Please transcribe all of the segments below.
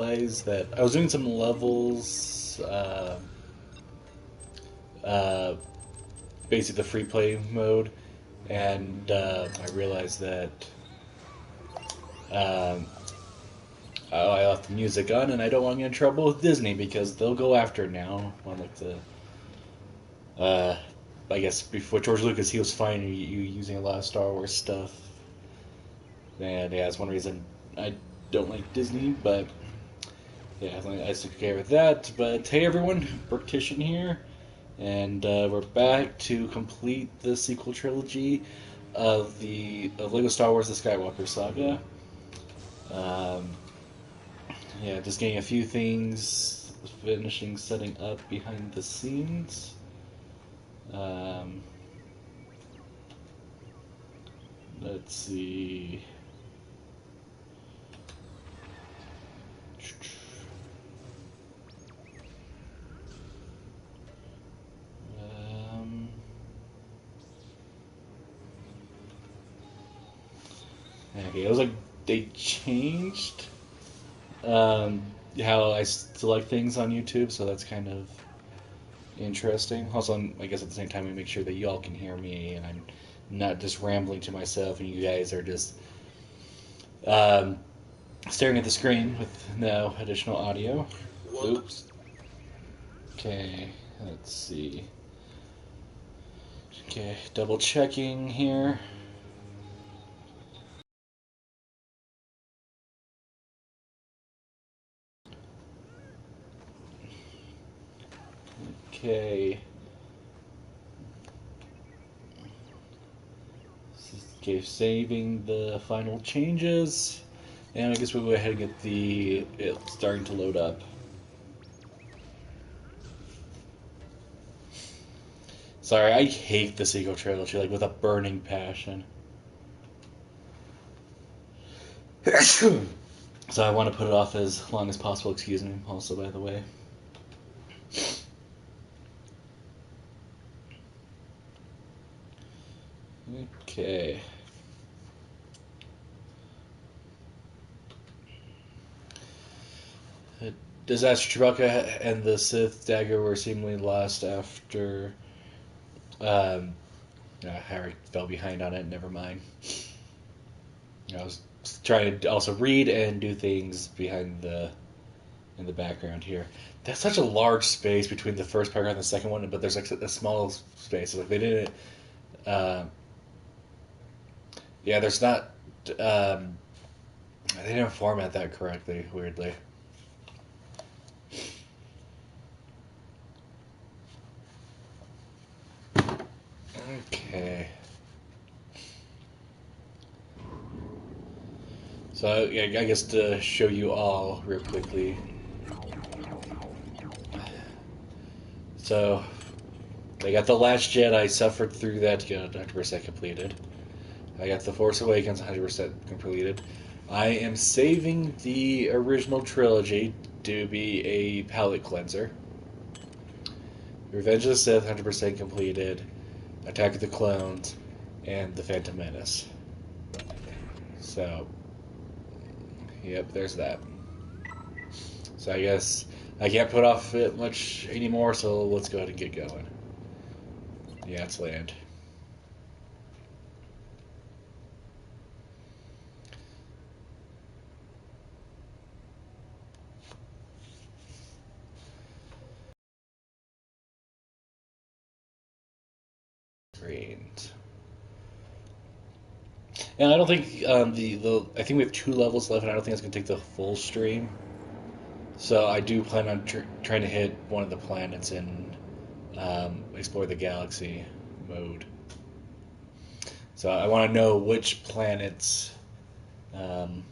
Plays that I was doing some levels, uh, basically the free play mode, and I realized that um, I left the music on, and I don't want to get in trouble with Disney because they'll go after it now. On like the, uh, I guess before George Lucas, he was fine you using a lot of Star Wars stuff, and yeah, that's one reason I don't like Disney, but. Yeah, I took care of that. But hey, everyone, Bricktrician here, and we're back to complete the sequel trilogy of Lego Star Wars: The Skywalker Saga. Um, yeah, just getting a few things, finishing setting up behind the scenes. Um, let's see. Um, okay, it was like they changed um, how I select things on YouTube, so that's kind of interesting. Also, I guess at the same time, we make sure that y'all can hear me and I'm not just rambling to myself, and you guys are just um, staring at the screen with no additional audio. Oops. Okay, let's see. Okay, double checking here. Okay. Okay, saving the final changes. And I guess we'll go ahead and get it starting to load up. Sorry, I hate the sequel trilogy, like with a burning passion. So I want to put it off as long as possible, excuse me, also, by the way. Okay. Disaster Chewbacca and the Sith dagger were seemingly lost after um, Harry fell behind on it. Never mind. I was trying to also read and do things behind in the background here. That's such a large space between the first paragraph and the second one, but there's like a small space. Like they didn't. Uh, yeah, there's not. Um, they didn't format that correctly. Weirdly. Okay. So yeah, I guess to show you all real quickly. So I got the Last Jedi, suffered through that to get 100% completed. I got the Force Awakens 100% completed. I am saving the original trilogy to be a palate cleanser. Revenge of the Sith 100% completed. Attack of the Clones, and the Phantom Menace. So, yep, there's that. So I guess I can't put off it much anymore, so let's go ahead and get going. Yeah, it's land. Great. And I don't think the I think we have 2 levels left, and I don't think it's gonna take the full stream. So I do plan on trying to hit one of the planets in explore the galaxy mode. So I want to know which planets um,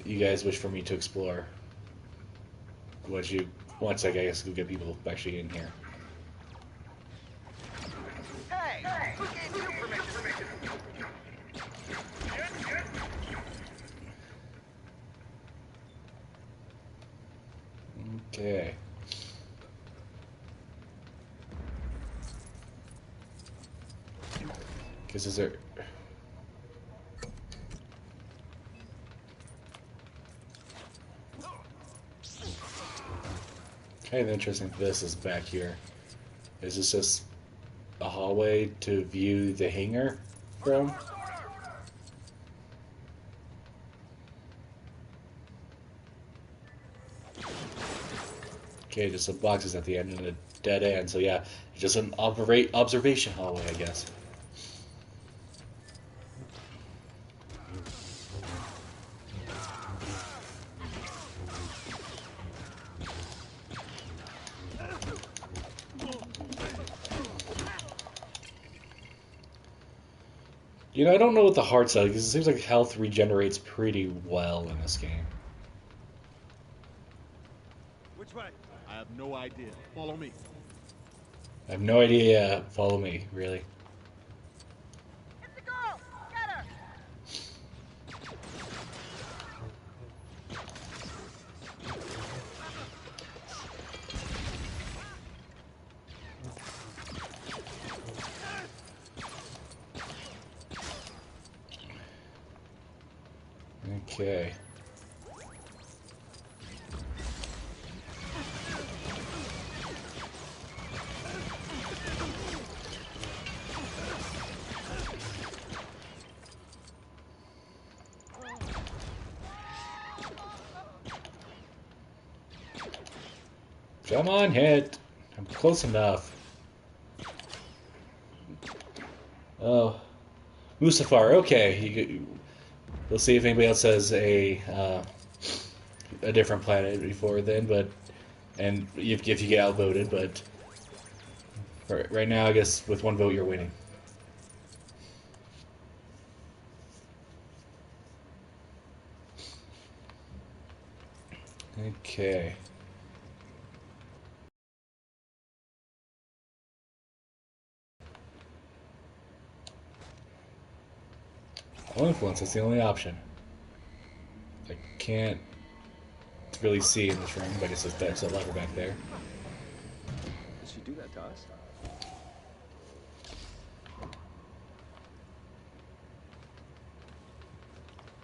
you guys wish for me to explore. Once I guess we'll get people actually in here. Hey, who gave you permission? Okay. Because is there? Kind of interesting this is back here. Is this just a hallway to view the hangar from? Okay, just some boxes at the end and a dead end. So yeah, just an observation hallway, I guess. You know, I don't know what the heart's like, because it seems like health regenerates pretty well in this game. Which way? I have no idea. Follow me. I have no idea. Follow me, really. Hit the girl! Get her! Okay. Come on, hit. I'm close enough. Oh, Mustafar. Okay, we'll see if anybody else has a different planet before then. But and if you get outvoted, but right now, I guess with one vote, you're winning. Okay. All influence, that's the only option. I can't really see in this room, but it's just there's a lever back there. Did she do that to us?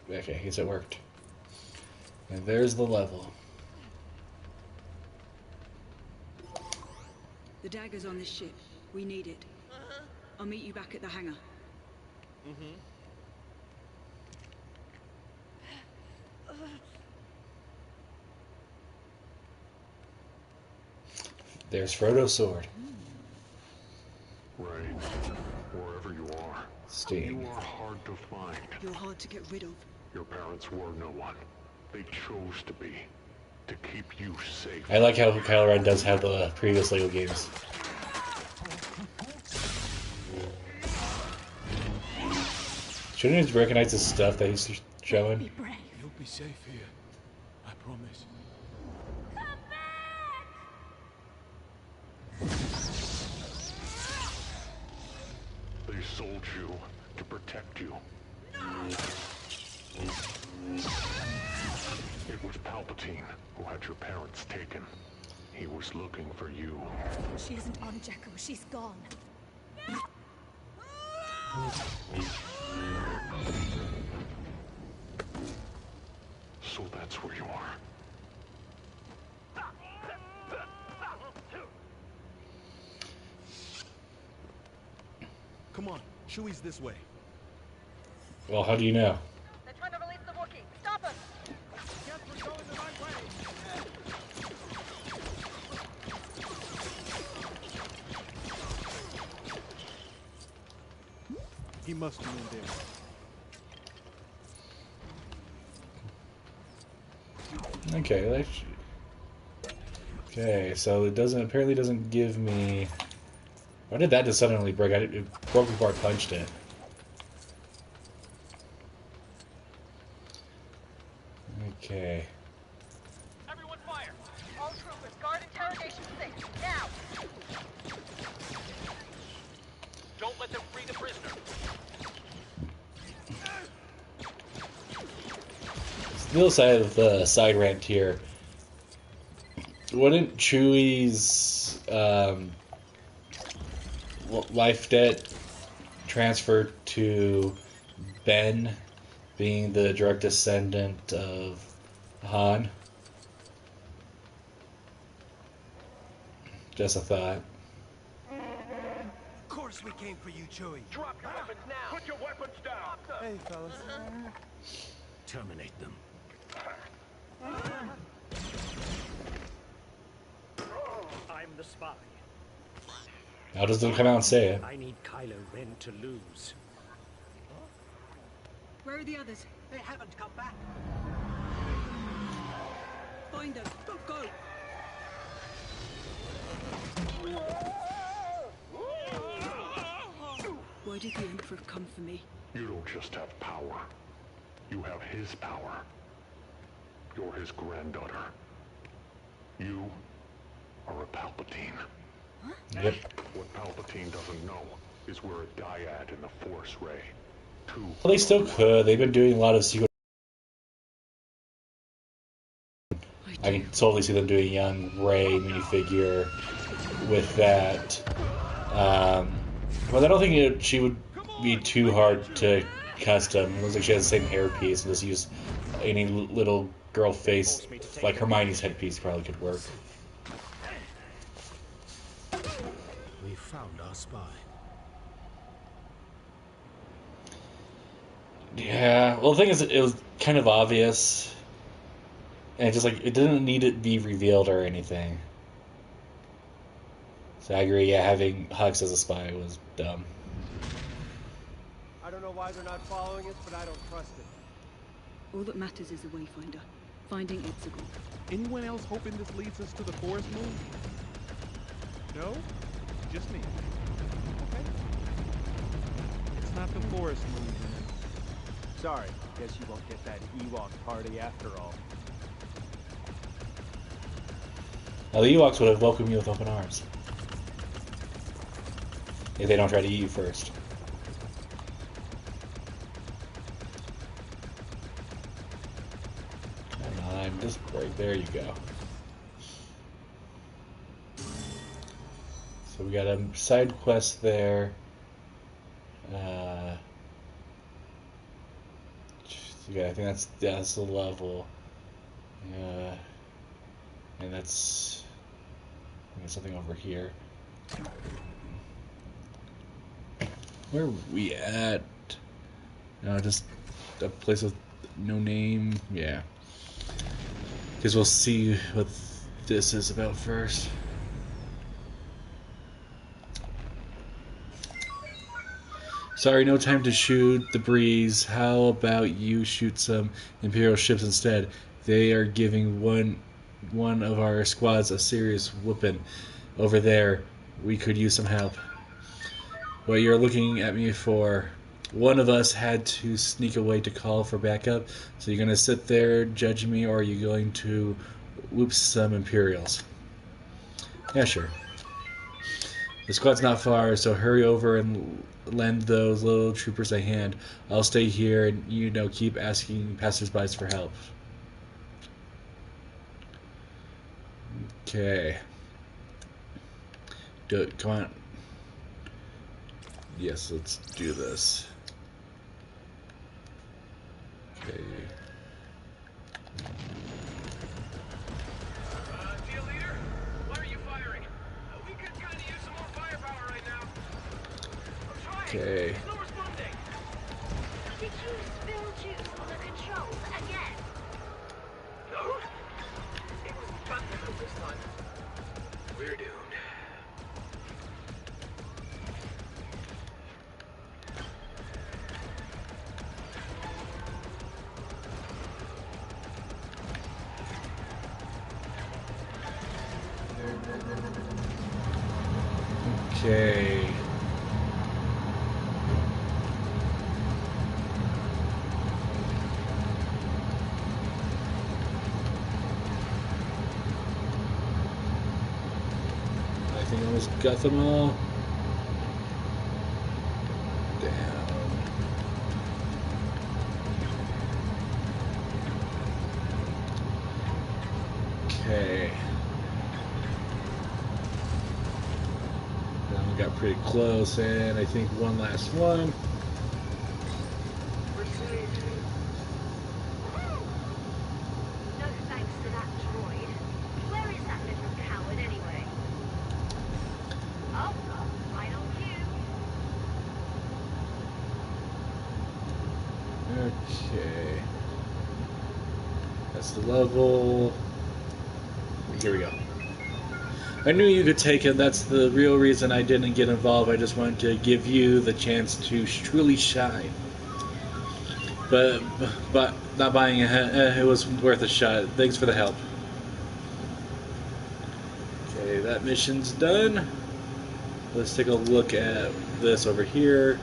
Okay, I guess it worked. And there's the level. The dagger's on this ship. We need it. I'll meet you back at the hangar. There's Frodo's sword. Right. Wherever you are. Sting. You are hard to find. You're hard to get rid of. Your parents were no one. They chose to be. To keep you safe. I like how Kylo Ren does have the previous Lego games. Shouldn't he recognize the stuff that he's showing? Be brave. You'll be safe here. I promise. They sold you to protect you. It was Palpatine who had your parents taken. He was looking for you. She isn't on Jakku. She's gone. So that's where you are. Come on. Chewie's this way. Well, how do you know? They're trying to release the Wookiee. Stop us! Guess we're going the right way. He must be in there. Okay, okay, so it apparently doesn't give me. Why did that just suddenly break? It broke before I punched it. Okay. Everyone fire! All troopers, guard interrogation 6, now! Don't let them free the prisoner! Still side of the side rant here. Wouldn't Chewie's life debt transfer to Ben, being the direct descendant of Han? Just a thought. Of course we came for you, Chewie. Drop your weapons now. Put your weapons down! Hey, fellas. Terminate them. I'm the spy. I'll just come out and say it. I need Kylo Ren to lose. Where are the others? They haven't come back. Find them. Go. Why did the Emperor come for me? You don't just have power. You have his power. You're his granddaughter. You are a Palpatine. Yep. What Palpatine doesn't know is we're a dyad in the Force Ray. Two. Well, they still could. They've been doing a lot of secret. I can totally see them doing a young Rey minifigure with that. But I don't think she would be too hard to custom. It looks like she has the same hairpiece, and just use any little girl face, like Hermione's headpiece probably could work. We found our spy. Yeah, well, the thing is, it was kind of obvious, and just like it didn't need to be revealed or anything. So I agree. Yeah, having Hux as a spy was dumb. I don't know why they're not following us, but I don't trust it. All that matters is the Wayfinder. Finding Exegol. Anyone else hoping this leads us to the Forest Moon? No? Just me. Okay. It's not the Forest Moon, then. Sorry, guess you won't get that Ewok party after all. Now, the Ewoks would have welcomed you with open arms. If they don't try to eat you first. Come on, just right there you go. So we got a side quest there. Yeah, I think that's the level. And that's something over here. Where are we at? No, just a place with no name. Yeah. Because we'll see what this is about first. Sorry, no time to shoot the breeze. How about you shoot some Imperial ships instead? They are giving one of our squads a serious whooping over there. We could use some help. What you're looking at me for? One of us had to sneak away to call for backup. So you're gonna sit there, judge me, or are you going to whoop some Imperials? Yeah, sure. The squad's not far, so hurry over and lend those little troopers a hand. I'll stay here and, keep asking passersby for help. Okay. Do it. Come on. Yes, let's do this. Okay. Deal leader, why are you firing? We could kind of use some more firepower right now. I'm trying. Okay. There's no responding. Did you spill juice on the controls again? No. It was practical this time. We're doomed. Okay. I think I almost got them all. Down. Okay. Now we got pretty close, and I think one last one. No thanks to that droid. Where is that little coward anyway? Okay. That's the level. Here we go. I knew you could take it. That's the real reason I didn't get involved. I just wanted to give you the chance to truly shine. But not buying it was worth a shot. Thanks for the help. Okay, that mission's done. Let's take a look at this over here.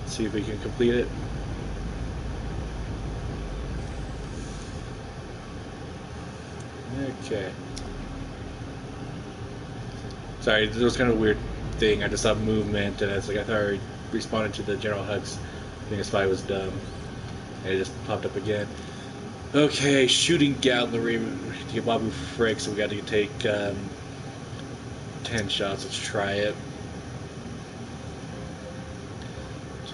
See if we can complete it. Okay. Sorry, there was kind of a weird thing. I just saw movement, and it's like I thought I responded to the General Hux. I think the spy was dumb. And it just popped up again. Okay, shooting gallery to get Babu Frick, so we got to take 10 shots. Let's try it.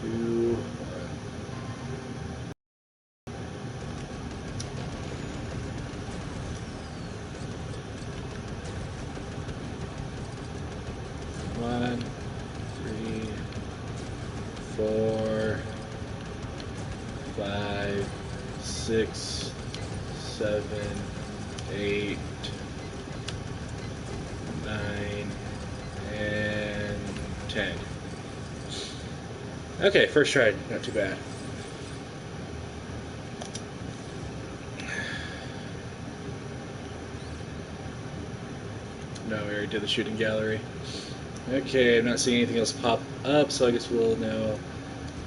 2, 1, 3, 4, 5, 6, 7, 8, 9, and 10. Okay, first try, not too bad. No, we already did the shooting gallery. Okay, I'm not seeing anything else pop up, so I guess we'll now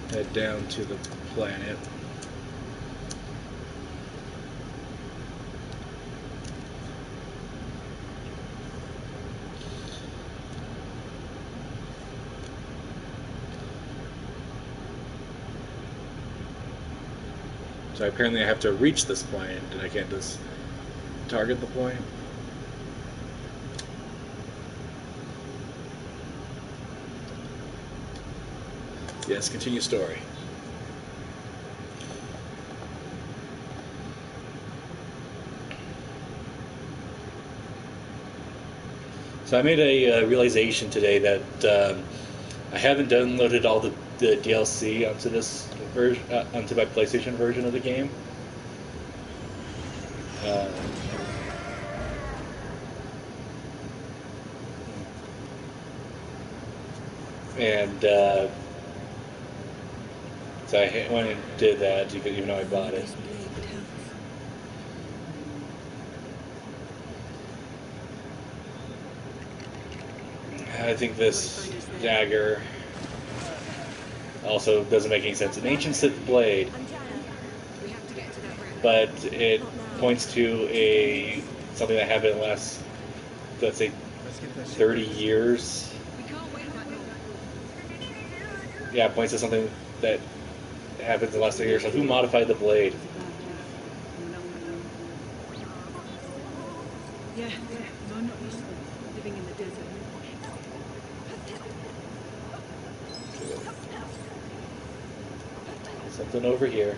head down to the planet. So apparently I have to reach this point, and I can't just target the point. Yes, continue story. So I made a realization today that I haven't downloaded all the DLC onto this version, onto my PlayStation version of the game. So I went and did that, even though I bought it. I think this dagger also doesn't make any sense. An ancient Sith blade, but it points to something that happened in the last, let's say, 30 years. Yeah, it points to something that happens in the last 30 years. So who modified the blade? Yeah, I'm not used to living in the desert. Something over here.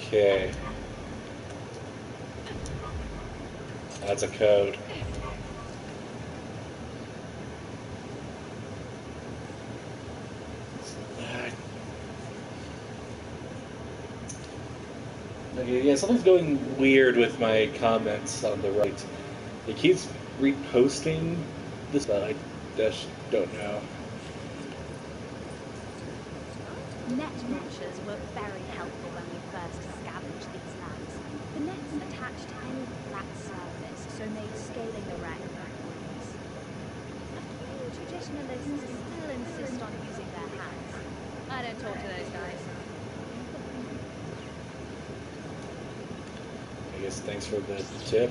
Okay. That's a code. Okay, yeah, something's going weird with my comments on the right. It keeps reposting this, but I just don't know. Net launchers were very helpful when we first scavenged these lands. The nets attached to any flat surface, so made scaling the rank ease. A few traditionalists still insist on using their hands. I don't talk to those guys. I guess thanks for the tip.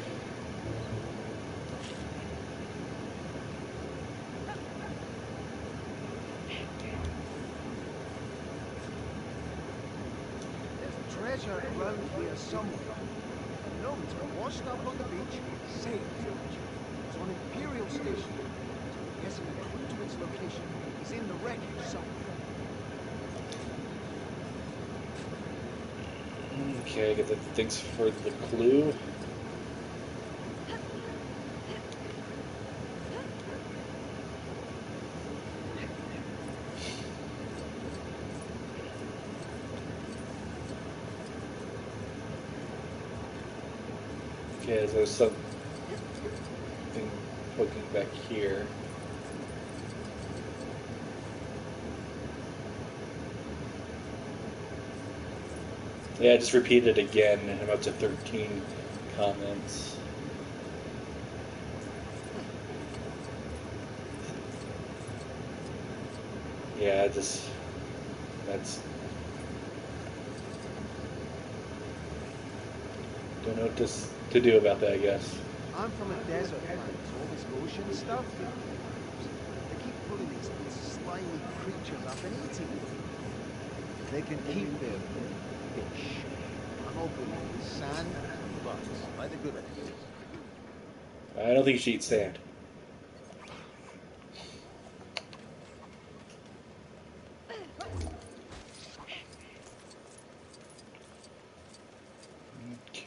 Treasure around here somewhere. The gnomes were washed up on the beach, saved. It's on Imperial Station. So guessing the clue to its location is in the wreckage somewhere. Okay, I get the thanks for the clue. Okay, there's something poking back here. Yeah, just repeat it again. I'm up to 13 comments. Yeah, that's don't know what to do about that, I guess. I'm from a desert planet, so all this ocean stuff, they keep pulling these slimy creatures up and eating them. They can keep their fish. I'm hoping sand and bugs, by the good of things. I don't think you should eat sand.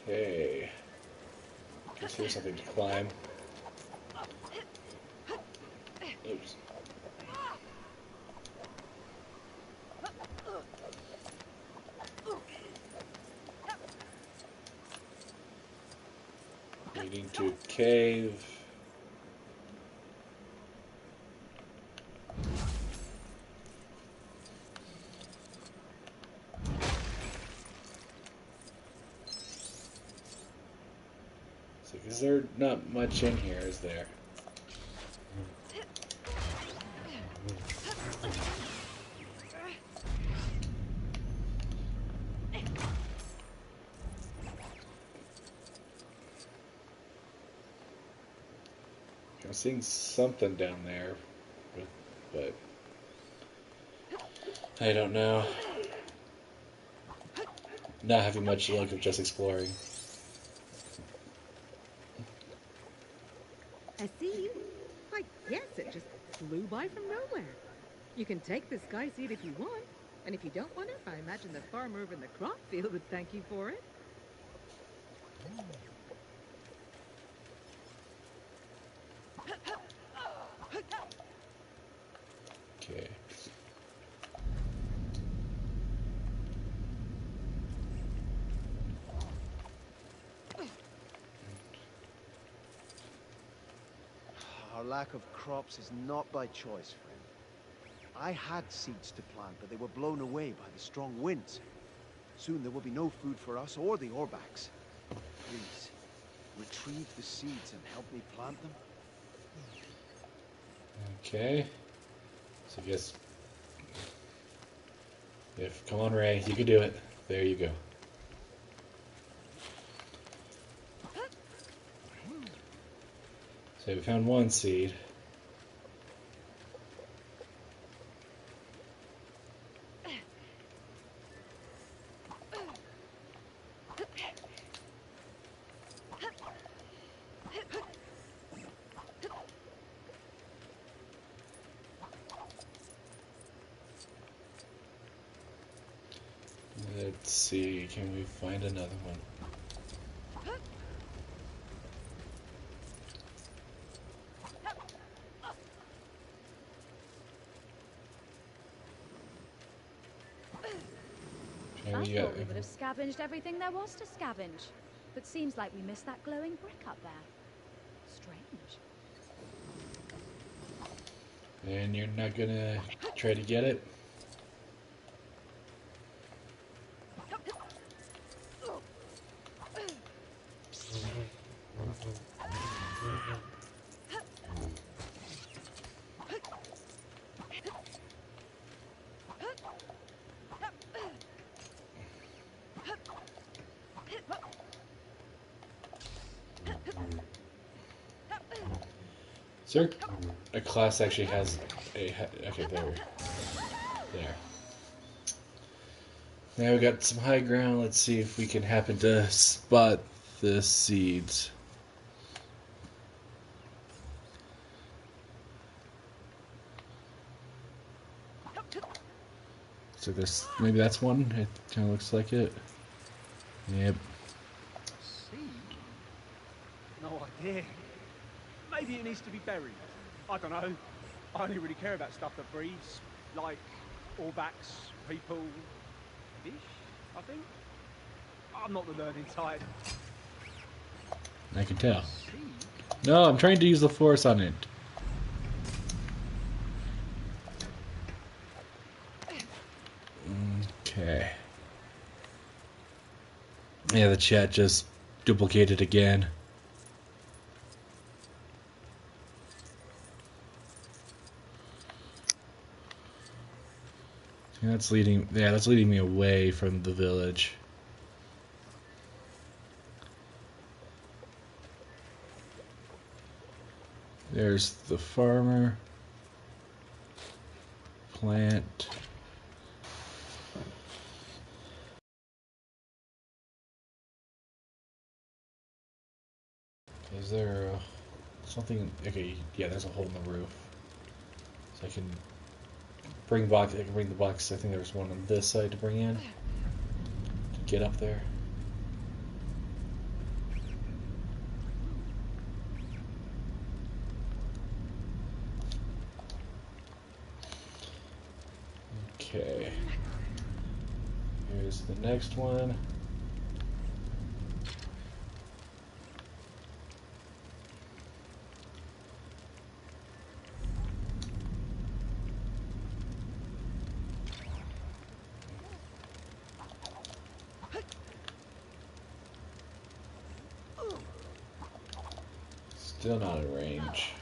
Okay. Guess here's something to climb. Oops. Leading to a cave. So, is there not much in here, is there? I'm seeing something down there, but I don't know. Not having much luck of just exploring. I see you. I guess it just flew by from nowhere. You can take the sky seed if you want, and if you don't want it, I imagine the farmer over in the crop field would thank you for it. Okay. Our lack of crops is not by choice, friend. I had seeds to plant, but they were blown away by the strong winds. Soon there will be no food for us or the Orbaks. Please, retrieve the seeds and help me plant them. Okay. So I guess come on, Ray, you can do it. There you go. So we found one seed. Let's see, can we find another one? I thought we would have scavenged everything there was to scavenge. But seems like we missed that glowing brick up there. Strange. And you're not gonna try to get it? Sir, a class actually has a... Okay, there. Now we got some high ground. Let's see if we can happen to spot the seeds. So this, maybe that's one. It kind of looks like it. Yep. See? No idea. Maybe it needs to be buried. I don't know. I only really care about stuff that breathes, like Orbaks, people, fish, I think. I'm not the learning type. I can tell. No, I'm trying to use the force on it. Okay. Yeah, the chat just duplicated again. That's leading me away from the village. There's the farmer. Plant. Is there something? Okay, yeah, there's a hole in the roof. So I can bring the box. I think there's one on this side to bring in. To get up there. Okay. Here's the next one. Still not in range.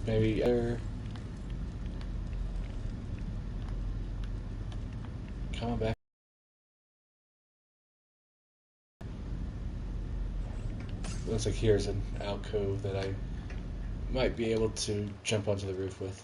Maybe other. Come on back. Looks like here's an alcove that I might be able to jump onto the roof with.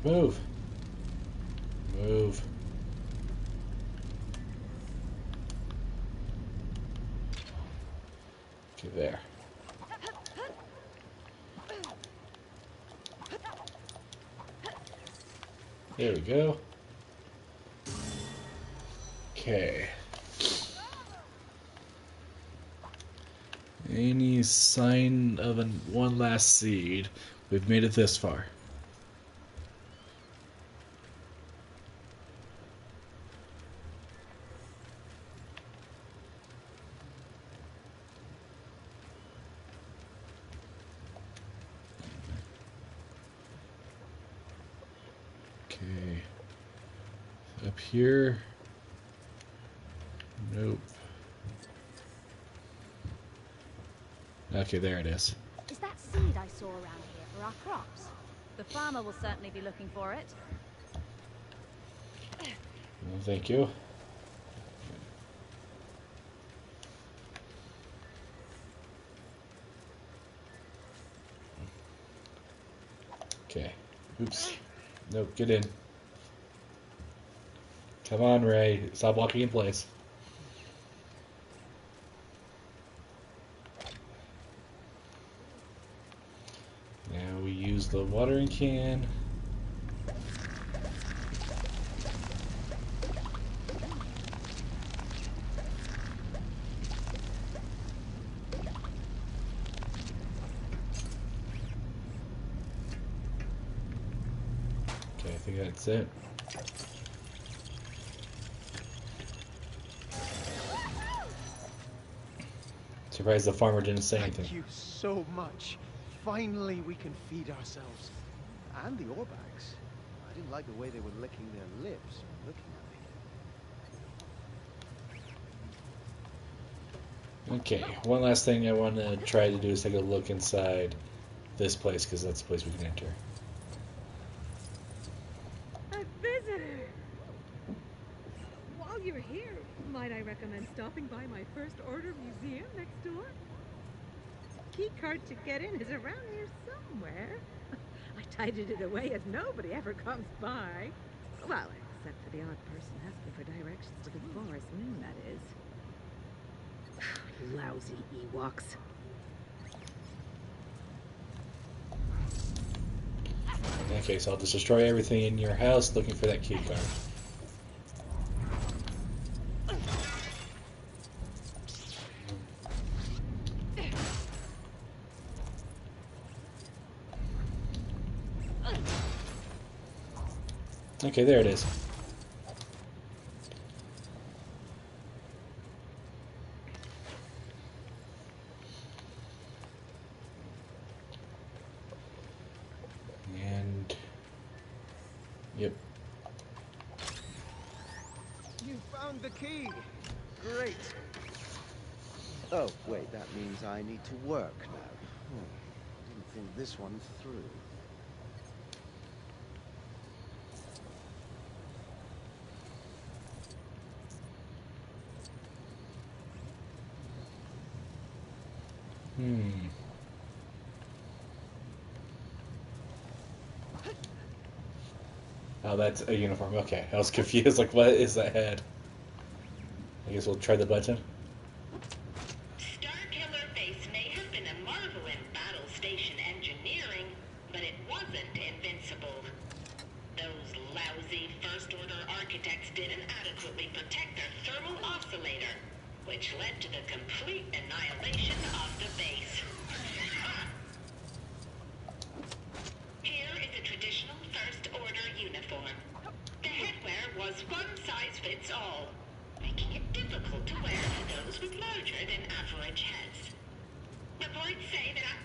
Move. Move. Okay, there. There we go. Okay. Any sign of one last seed? We've made it this far. Okay. Up here. Nope. Okay, there it is. Is that seed I saw around here for our crops? The farmer will certainly be looking for it. Well, thank you. Okay. Oops. Nope, get in. Come on, Ray. Stop blocking in place. Now we use the watering can. Okay, I think that's it. Surprised the farmer didn't say anything. Thank you so much. Finally, we can feed ourselves. And the Orbags. I didn't like the way they were licking their lips when looking at me. Okay, one last thing I want to try to do is take a look inside this place, because that's the place we can enter. A visitor! While you're here, might I recommend stopping by my First Order museum next door? Key card to get in is around here somewhere. I tidied it away as nobody ever comes by. Well, except for the odd person asking for directions to the forest moon, that is. Lousy Ewoks. Okay, so I'll just destroy everything in your house looking for that key card. Okay, there it is. And... Yep. You found the key! Great! Oh, wait, that means I need to work now. Didn't think this one through. Oh, that's a uniform. Okay, I was confused. Like, what is that head? I guess we'll try the button. Starkiller Base may have been a marvel in battle station engineering, but it wasn't invincible. Those lousy First Order architects didn't adequately protect their thermal oscillator, which led to the complete annihilation of the base. Here is a traditional First Order uniform. The headwear was one size fits all, making it difficult to wear for those with larger than average heads. Reports say that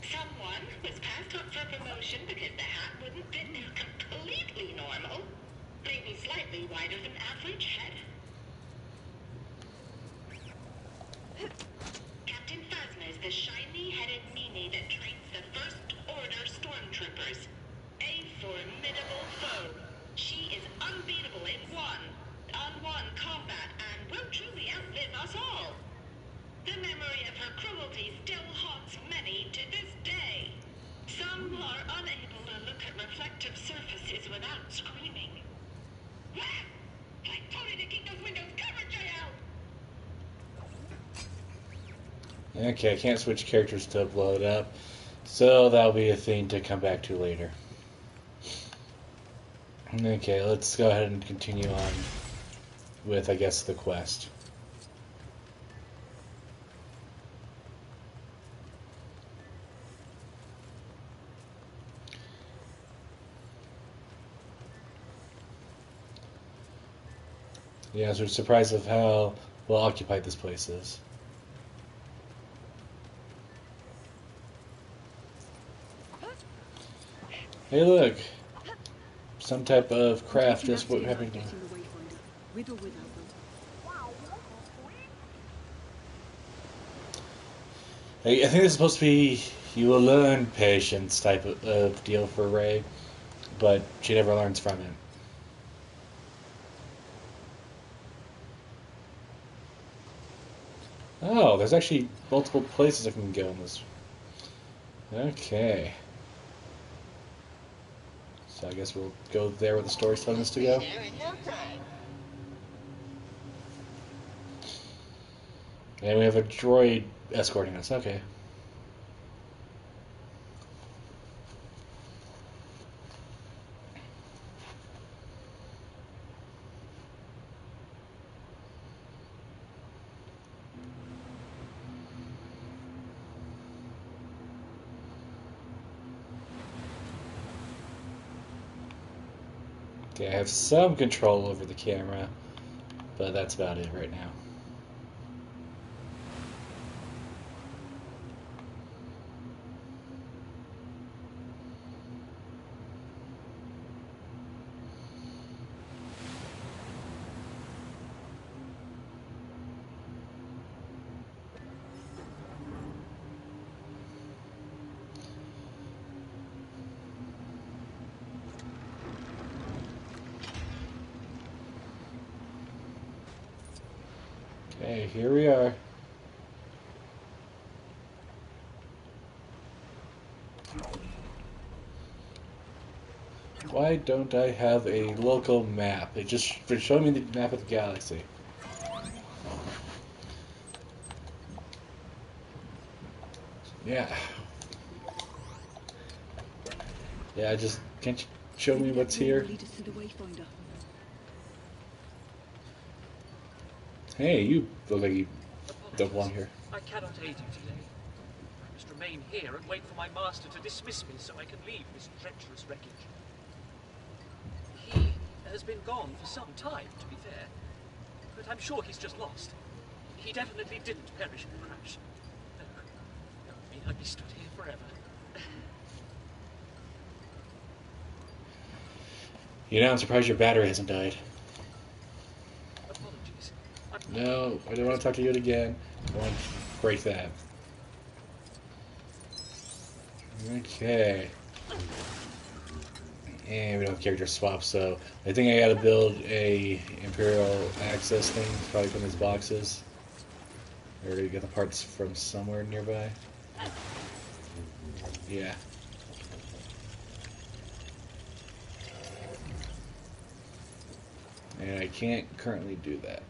someone was passed up for promotion because the hat wouldn't fit their completely normal, maybe slightly wider than average head. Captain Phasma is the shiny-headed meanie that trains the First Order stormtroopers. A formidable foe. She is unbeatable in one-on-one combat and will truly outlive us all. The memory of her cruelty still haunts many to this day. Some are unable to look at reflective surfaces without screaming. I told you to keep those windows covered, JL! Okay, I can't switch characters to blow it up, so that'll be a thing to come back to later. Okay, let's go ahead and continue on with, I guess, the quest. Yeah, I was surprised of how well occupied this place is. Hey, look! Some type of craft is what happened to. With or without them. I think this is supposed to be you will learn patience type of deal for Rey, but she never learns from it. Oh, there's actually multiple places I can go in this. Okay. So I guess we'll go there where the story's telling us to go. And we have a droid escorting us. Okay. Okay, I have some control over the camera, but that's about it right now. Okay, here we are. Why don't I have a local map? It just showed me the map of the galaxy. Yeah. Yeah, just can't you show me what's here? Lead us to the Wayfinder. Hey, you look like you don't belong here. I cannot aid you today. I must remain here and wait for my master to dismiss me so I can leave this treacherous wreckage. He has been gone for some time, to be fair, but I'm sure he's just lost. He definitely didn't perish in the crash. No, I mean, I'd be stood here forever. You know, I'm surprised your battery hasn't died. Apologies. No, I don't want to talk to you again. I want to break that. Okay. And we don't have character swap, so I think I gotta build a Imperial access thing, probably from these boxes. Or to get the parts from somewhere nearby. Yeah. And I can't currently do that.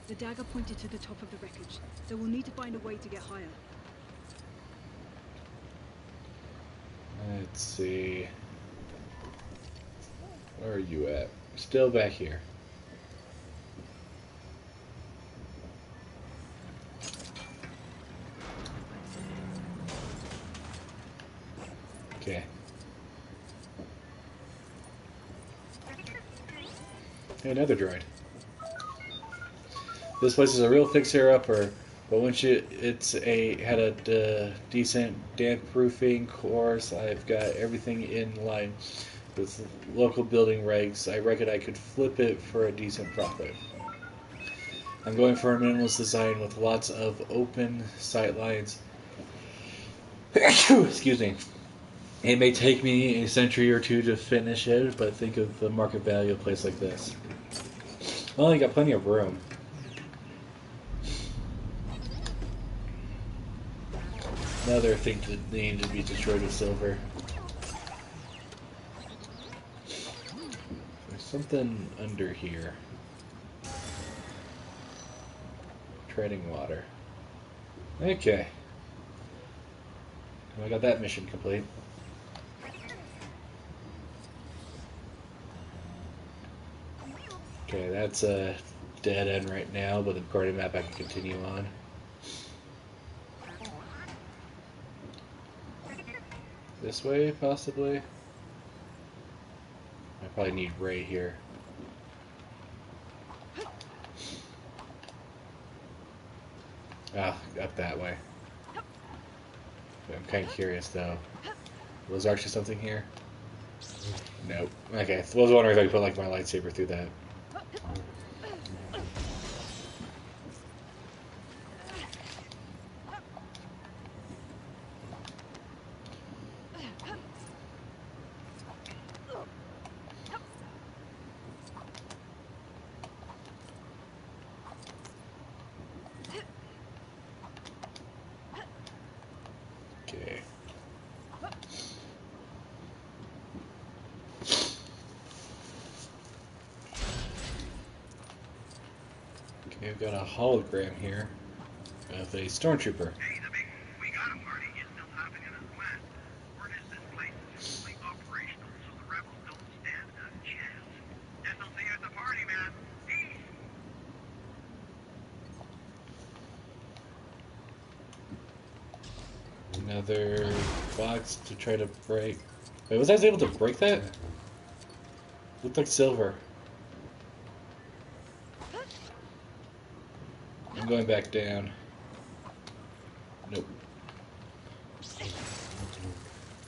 The dagger pointed to the top of the wreckage, so we'll need to find a way to get higher. Let's see. Where are you at? Still back here. Okay. Hey, another droid. This place is a real fixer-upper, but once had a decent damp-proofing course, I've got everything in line with local building regs. I reckon I could flip it for a decent profit. I'm going for a minimalist design with lots of open sight lines. Excuse me. It may take me a century or two to finish it, but think of the market value of a place like this. Well, you got plenty of room. Another thing that needed to be destroyed with silver. There's something under here. Treading water. Okay. Well, I got that mission complete. Okay, that's a dead end right now, but the party map I can continue on. This way, possibly? I probably need Ray here. Ah, up that way. I'm kind of curious, though. Was there actually something here? Nope. Okay, I was wondering if I could put, like, my lightsaber through that. Okay. Okay, we've got a hologram here of a stormtrooper. Hey, the big we got a party is still happening as planned. Word is this place is fully operational, so the rebels don't stand a chance. Guess I'll see you at the party, man. Peace! Another box to try to break. Wait, was I able to break that? Looked like silver. I'm going back down. Nope.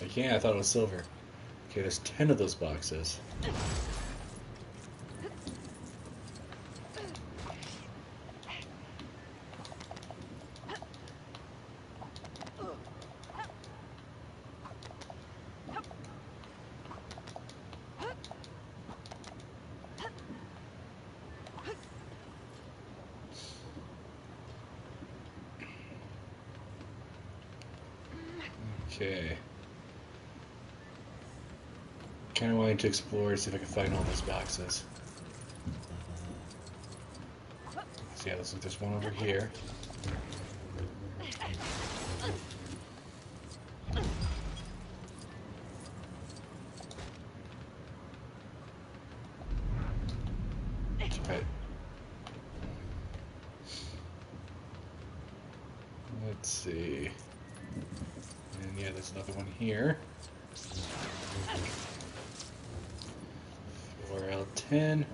I can't, I thought it was silver. Okay, there's 10 of those boxes. Okay. Kind of wanting to explore, see if I can find all those boxes. So yeah, looks like there's one over here. shortcut. Let's see. And yeah, there's another one here. 4L10.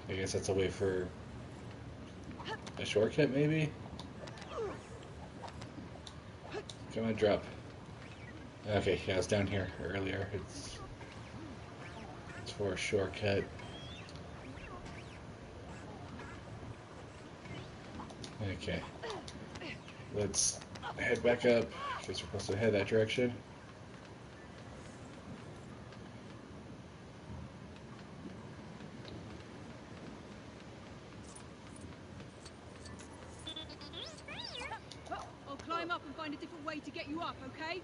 I guess that's a way for a shortcut, maybe? Come on, drop. Okay, yeah, I was down here earlier. It's for a shortcut. Okay. Let's head back up. Guess we're supposed to head that direction. I'll climb up and find a different way to get you up, okay?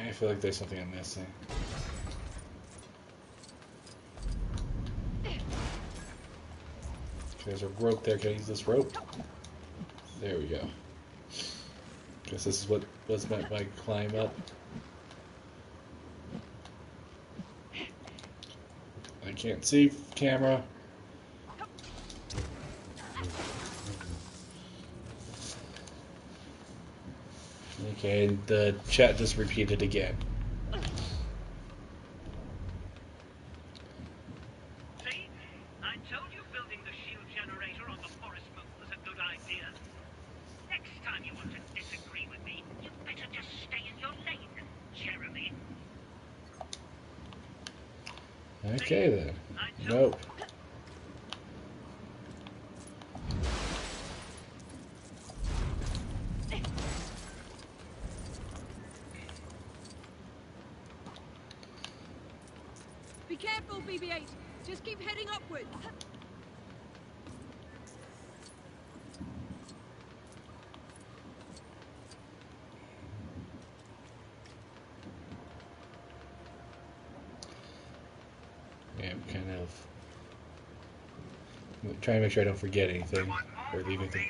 I feel like there's something I'm missing. There's a rope there. Can I use this rope? There we go. Guess this is what was meant by climb up. I can't see camera. Okay, and the chat just repeated again. See? I told you building the shield generator on the forest moon was a good idea. Next time you want to disagree with me, you better just stay in your lane, Jeremy. Okay then. Nope. Be careful, BB-8. Just keep heading upwards. Yeah, I'm kind of trying to make sure I don't forget anything or leave anything.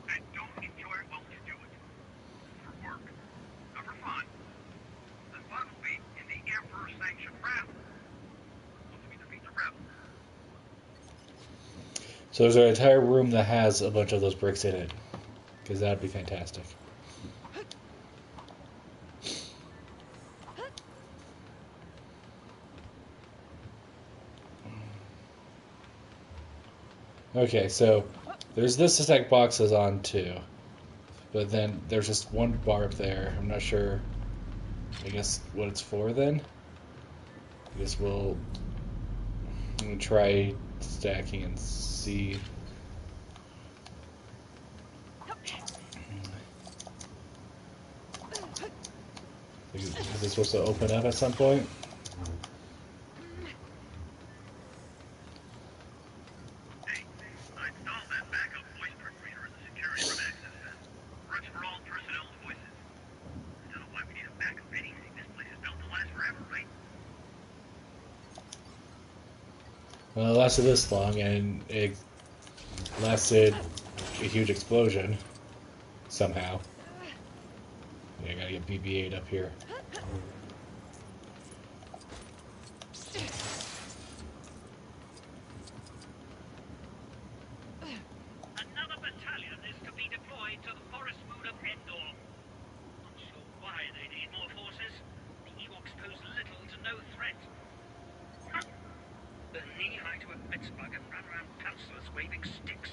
And don't enjoy it while you do it. For work, not for fun. The fun will be in the Emperor's sanctioned battle. Once we defeat the rebels. So there's an entire room that has a bunch of those bricks in it, because that would be fantastic. Okay, so there's this to stack boxes on too, but then there's just one bar up there. I'm not sure, I guess, what it's for then. I guess I'm gonna try stacking and see. Is it supposed to open up at some point? Well, it lasted this long, and it lasted a huge explosion somehow. Yeah, I gotta get BB-8 up here. Another battalion is to be deployed to the forest moon of Endor. Not sure why they need more forces. The Ewoks pose little to no threat. They're knee-high to a Blitzbug and run around pantsless waving sticks.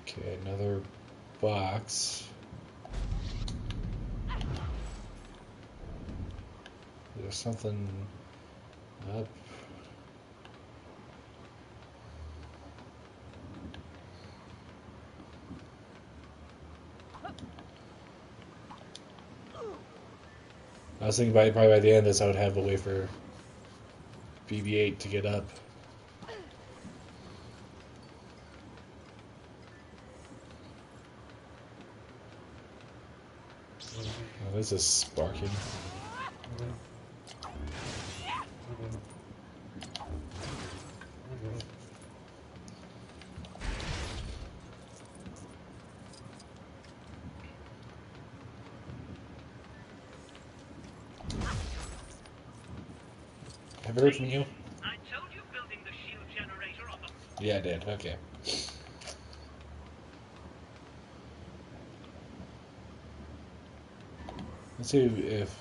Okay, another box. There's something up. I was thinking probably by the end of this I would have a way for BB-8 to get up Oh, this is sparking. Have I heard from you? I told you building the shield generator on the... Yeah, I did. Okay. Let's see if...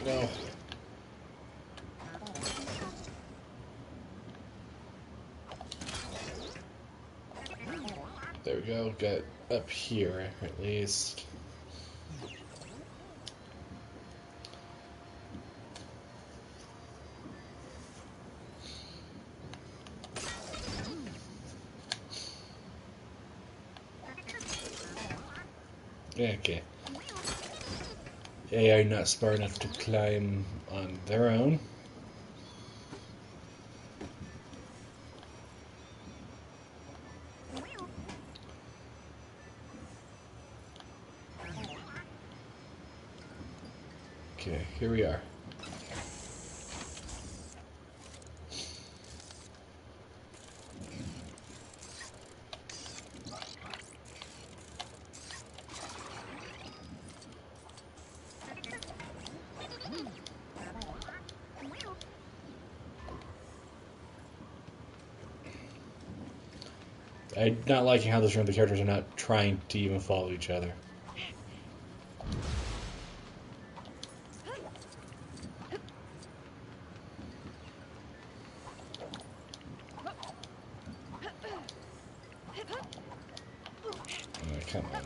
No. There we go. Got up here, at least. Okay. AI not smart enough to climb on their own. Okay, here we are. I'm not liking how this room, the characters are not trying to even follow each other. Oh, come on.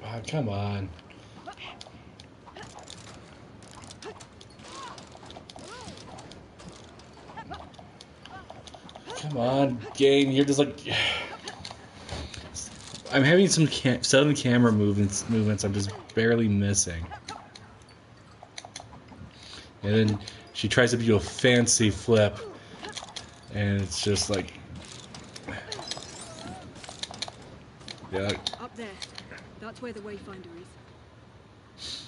Oh, come on. Come on, game. You're just like... I'm having some sudden camera movements I'm just barely missing. And then she tries to do a fancy flip, and it's just like... Yeah. Up there. That's where the Wayfinder is.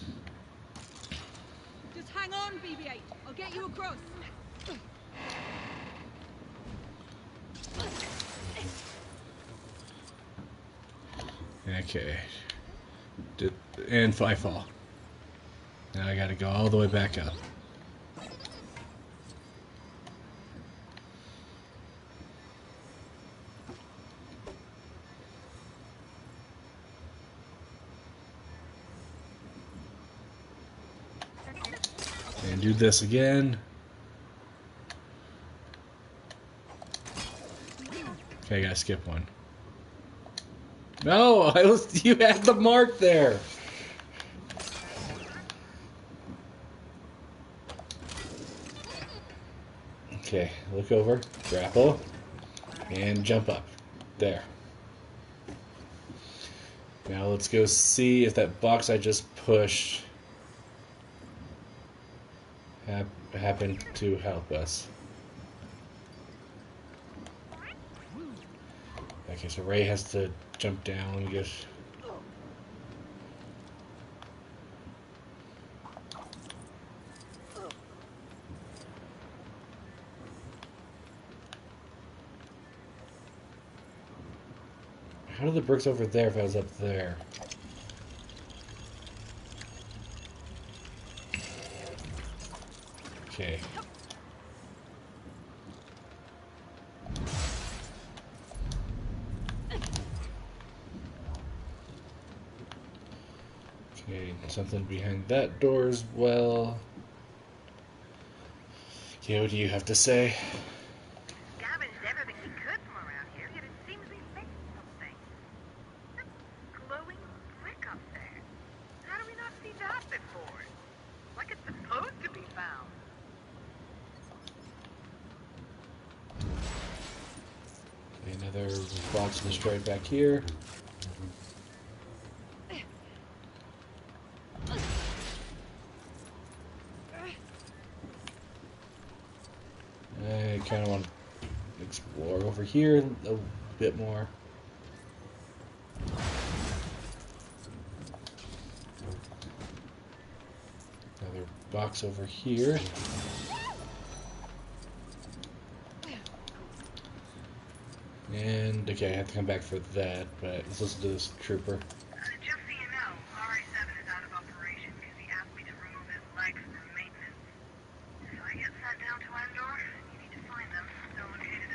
Just hang on, BB-8. I'll get you across. Okay. And I fall. Now I gotta go all the way back up. And do this again. Okay, I gotta skip one. No, you had the mark there. Okay, look over, grapple, and jump up. There. Now let's go see if that box I just pushed happened to help us. Okay, so Ray has to jump down. Let me just... How are the bricks over there if I was up there? Okay. Okay, something behind that door as well. Okay, what do you have to say? Scavenged everything we could from around here, yet it seems we missed something. That glowing brick up there. How do we not see that before? Another box destroyed back here. I kind of want to explore over here a bit more. Another box over here. And, okay, I have to come back for that, but let's listen to this trooper. Just so you know, RA7 is out of operation because he asked me to remove his legs from maintenance. If I get sent down to Endor, you need to find them. They're located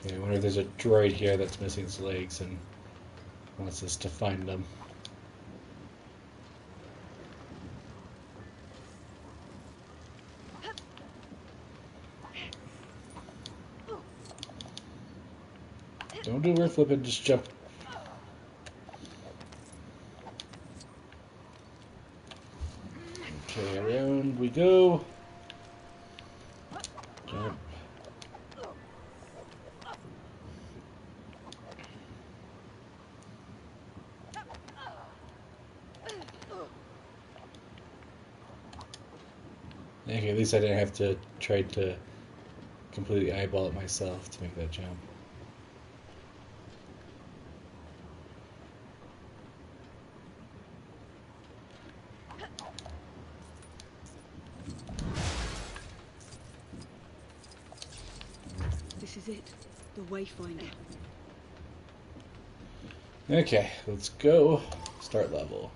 in... Okay, I wonder if there's a droid here that's missing its legs and wants us to find them. Don't do rear flip and just jump. Okay, around we go. Jump. Okay, at least I didn't have to try to completely eyeball it myself to make that jump. This is it. The Wayfinder. Okay, let's go. Start level.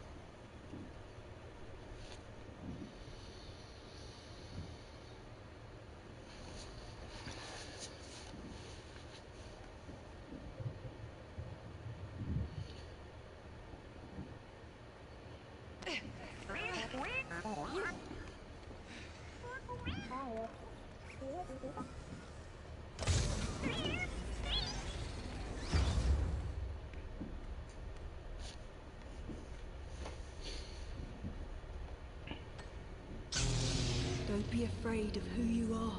Don't be afraid of who you are.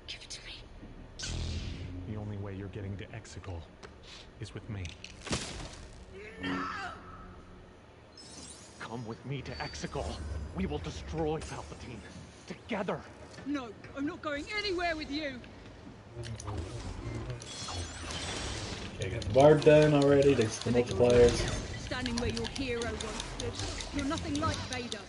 Give it to me. The only way you're getting to Exegol is with me. Come with me to Exegol. We will destroy Palpatine. Together. No, I'm not going anywhere with you. Okay, got the barb done already. Thanks to the multipliers. Standing where your hero once stood. You're nothing like Vader.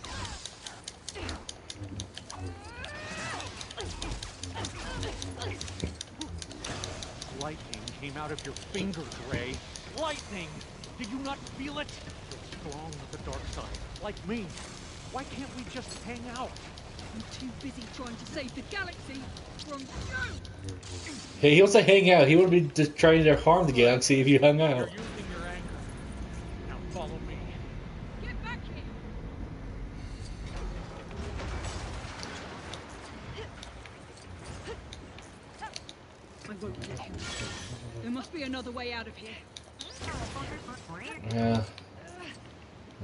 Lightning came out of your finger, Gray. Lightning! Did you not feel it? You're strong with the dark side, like me. Why can't we just hang out? I'm too busy trying to save the galaxy from you! Hey, he wants to hang out. He wouldn't be just trying to harm the galaxy if you hung out. You're using your anger. Now follow me. Get back here! I won't let him. There must be another way out of here. Yeah.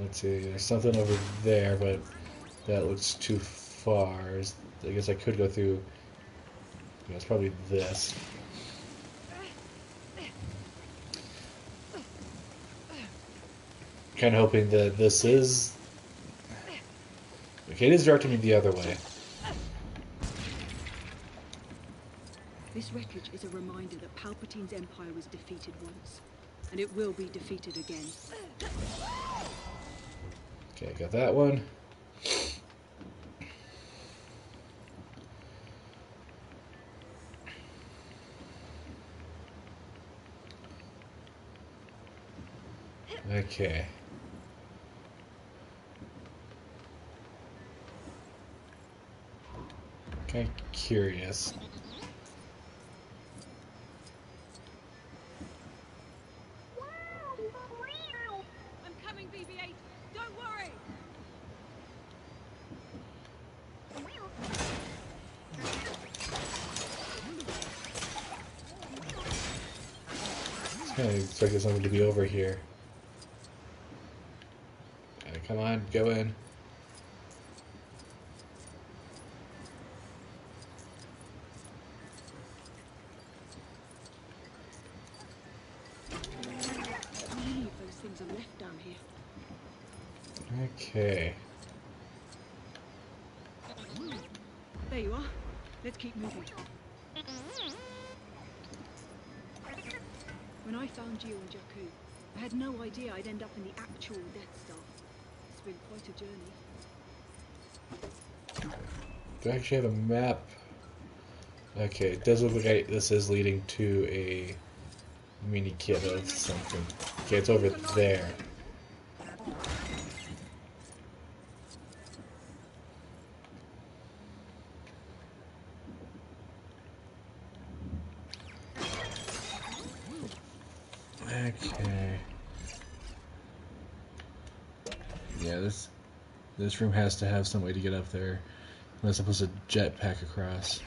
Let's see. There's something over there, but that looks too far. I guess I could go through. Yeah, it's probably this. Kind of hoping that this is. Okay, it is directing me the other way. This wreckage is a reminder that Palpatine's empire was defeated once, and it will be defeated again. Okay, got that one. Okay. Kind of curious. I'm coming, BB-8. Don't worry. I expected something to be over here. Come on, go in. How many of those things are left down here? Okay. There you are. Let's keep moving. When I found you on Jakku, I had no idea I'd end up in the actual Death Star. It's been quite a journey. Do I actually have a map? Okay, it does look like this is leading to a mini kit of something. Okay, it's over there. Okay. Yeah, this room has to have some way to get up there. Unless I put a jetpack across.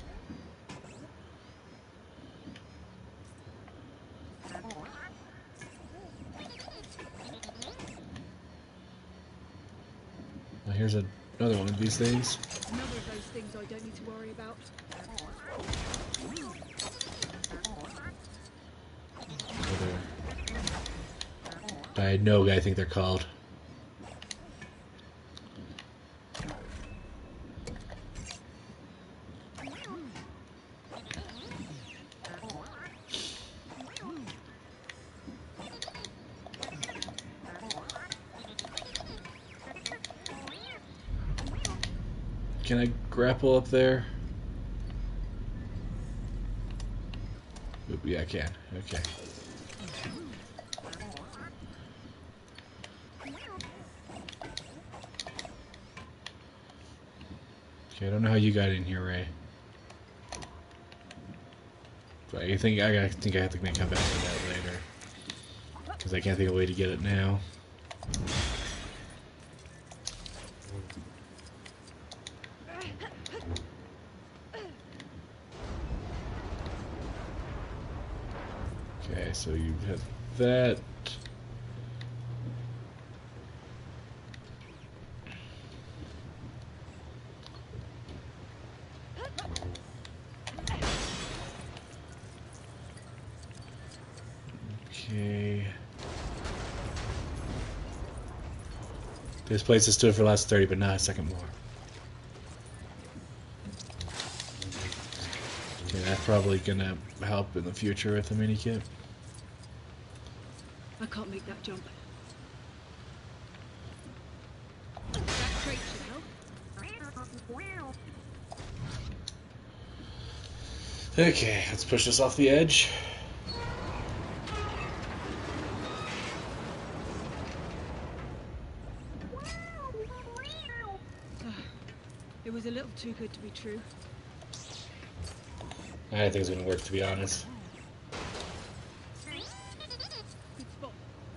Well, here's another one of these things. Another of those things I don't need to worry about. I know, I think they're called. Can I grapple up there? Oop, yeah, I can. Okay. Okay, I don't know how you got in here, Ray. But I think I have to come back to that later. Because I can't think of a way to get it now. Okay, so you have that. Okay. This place has stood for the last 30, but not a second more. Okay, that's probably gonna help in the future with the mini kit. I can't make that jump. That crate should help. Okay, let's push this off the edge. It was a little too good to be true. I don't think it's gonna work, to be honest. Good spot.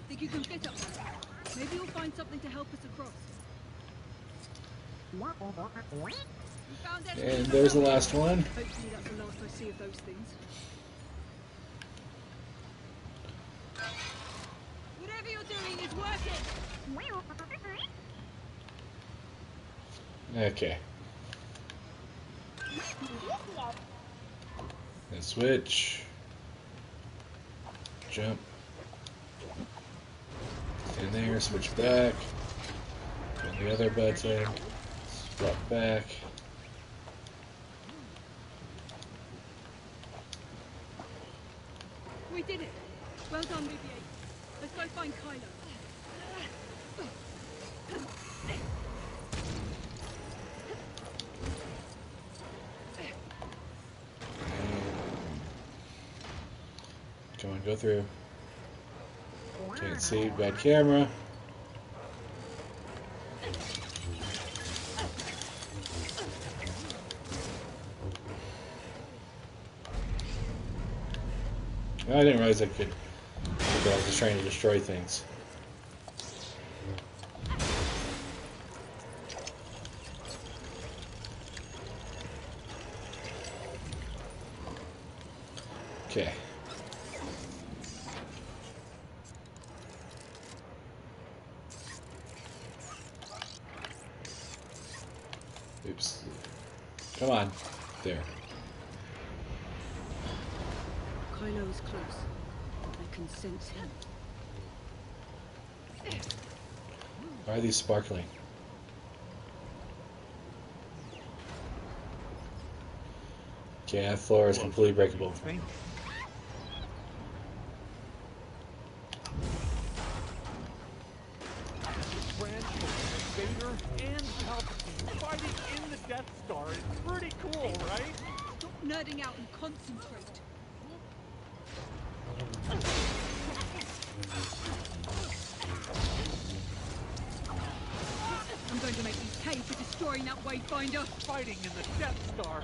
Think you can fit up there? Maybe you'll find something to help us across. You found anything? And there's the last one. Hopefully that's the last I see of those things. Whatever you're doing is working! Okay. And switch. Jump. Stand there, switch back. And the other button. Swap back. We did it! Well done, BB-8. Let's go find Kylo. Come on, go through. Can't see, bad camera. I didn't realize I could. I was just trying to destroy things. Okay. Oops. Come on. There. Kylo is close. I can sense him. Why are these sparkling? Okay, that floor is completely breakable. Vader and Palpatine fighting in the Death Star is pretty cool, right? Stop nerding out and concentrate. I'm going to make you pay for destroying that Wayfinder. Fighting in the Death Star.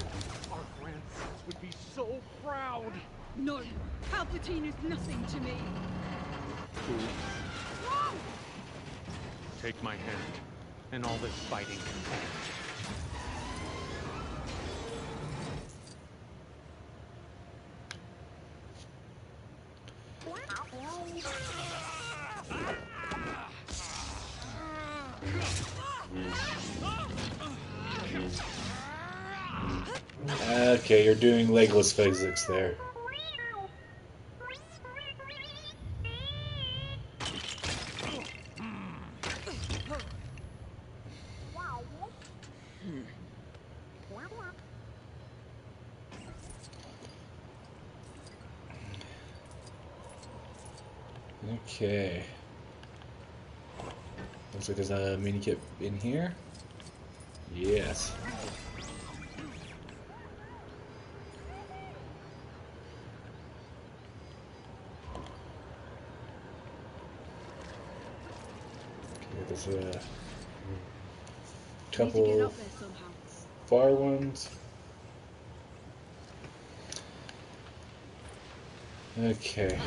Our grandsons would be so proud. No, Palpatine is nothing to me. Whoa! Take my hand, and all this fighting can end. Okay, you're doing legless physics there. Okay. Looks like there's a mini kit in here. Yes. Okay, there's a couple far ones. Okay.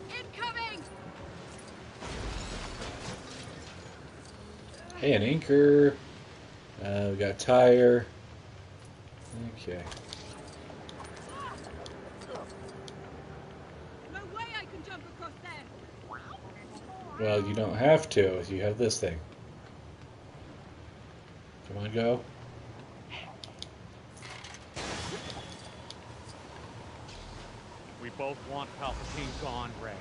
Incoming! Hey, an anchor. We got a tire. Okay. No way I can jump across there. Well, you don't have to. You have this thing. Come on, go. We both want Palpatine gone, Rey.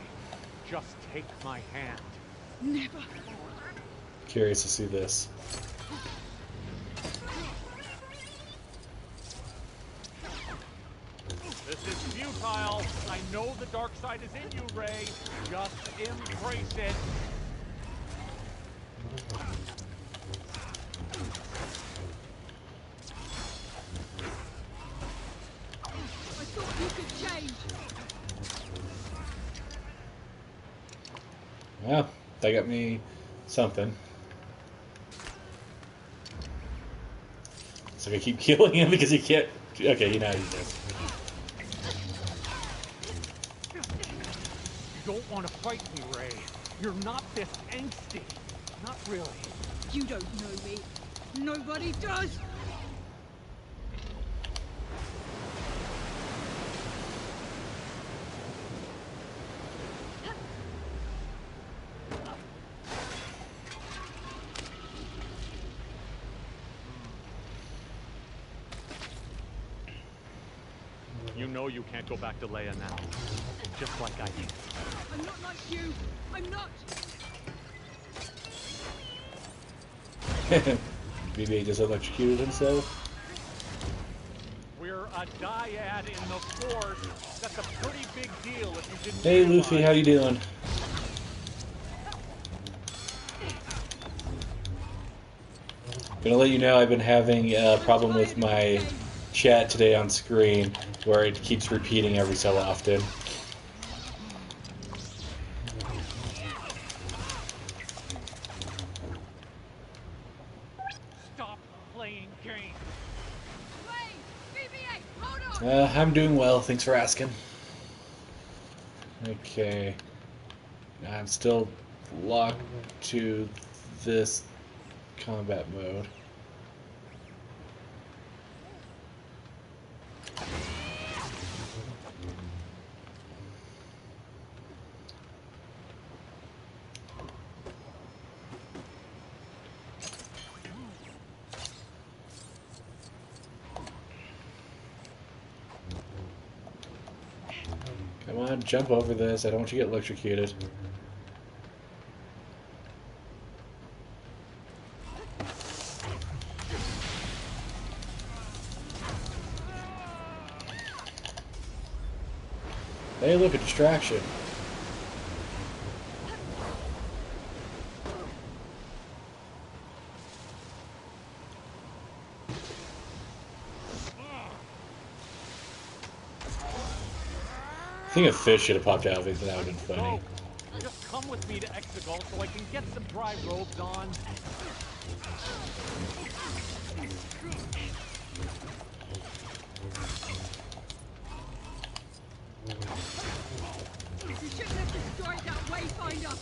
Just take my hand. Never. Curious to see this. This is futile. I know the dark side is in you, Rey. Just embrace it. I thought you could change. Well, that got me something. So I keep killing him because he can't. Okay, you know he does. You don't want to fight me, Rey. You're not this angsty. Not really. You don't know me. Nobody does. You know you can't go back to Leia now. Just like I did. I'm not like you. I'm not. BB-8 just electrocuted himself. We're a dyad in the Force. That's a pretty big deal if you didn't Hey, realize. Luffy, how you doing? Gonna let you know I've been having a problem with my chat today on screen where it keeps repeating every so often. Stop playing games. Wait, BB-8, hold on. I'm doing well, thanks for asking. Okay. I'm still locked to this combat mode. Come on, jump over this. I don't want you to get electrocuted. Hey, look, a distraction. I think a fish should have popped out of it, that would have been funny. So, just come with me to Exegol so I can get some dry robes on. You shouldn't have destroyed that wayfinder!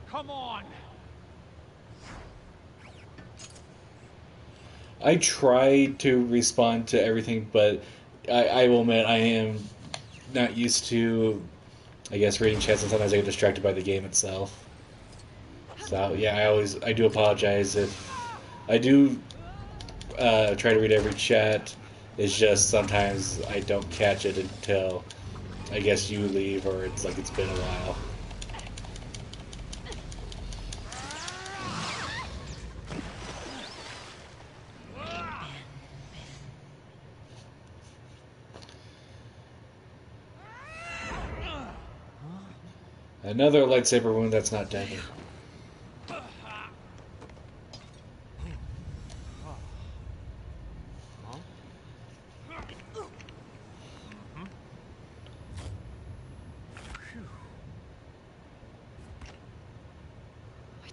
Come on! I try to respond to everything, but I will admit I am not used to, I guess, reading chats, and sometimes I get distracted by the game itself. So yeah, I do apologize if I do try to read every chat. It's just sometimes I don't catch it until I guess you leave, or it's like it's been a while. Another lightsaber wound that's not deadly. I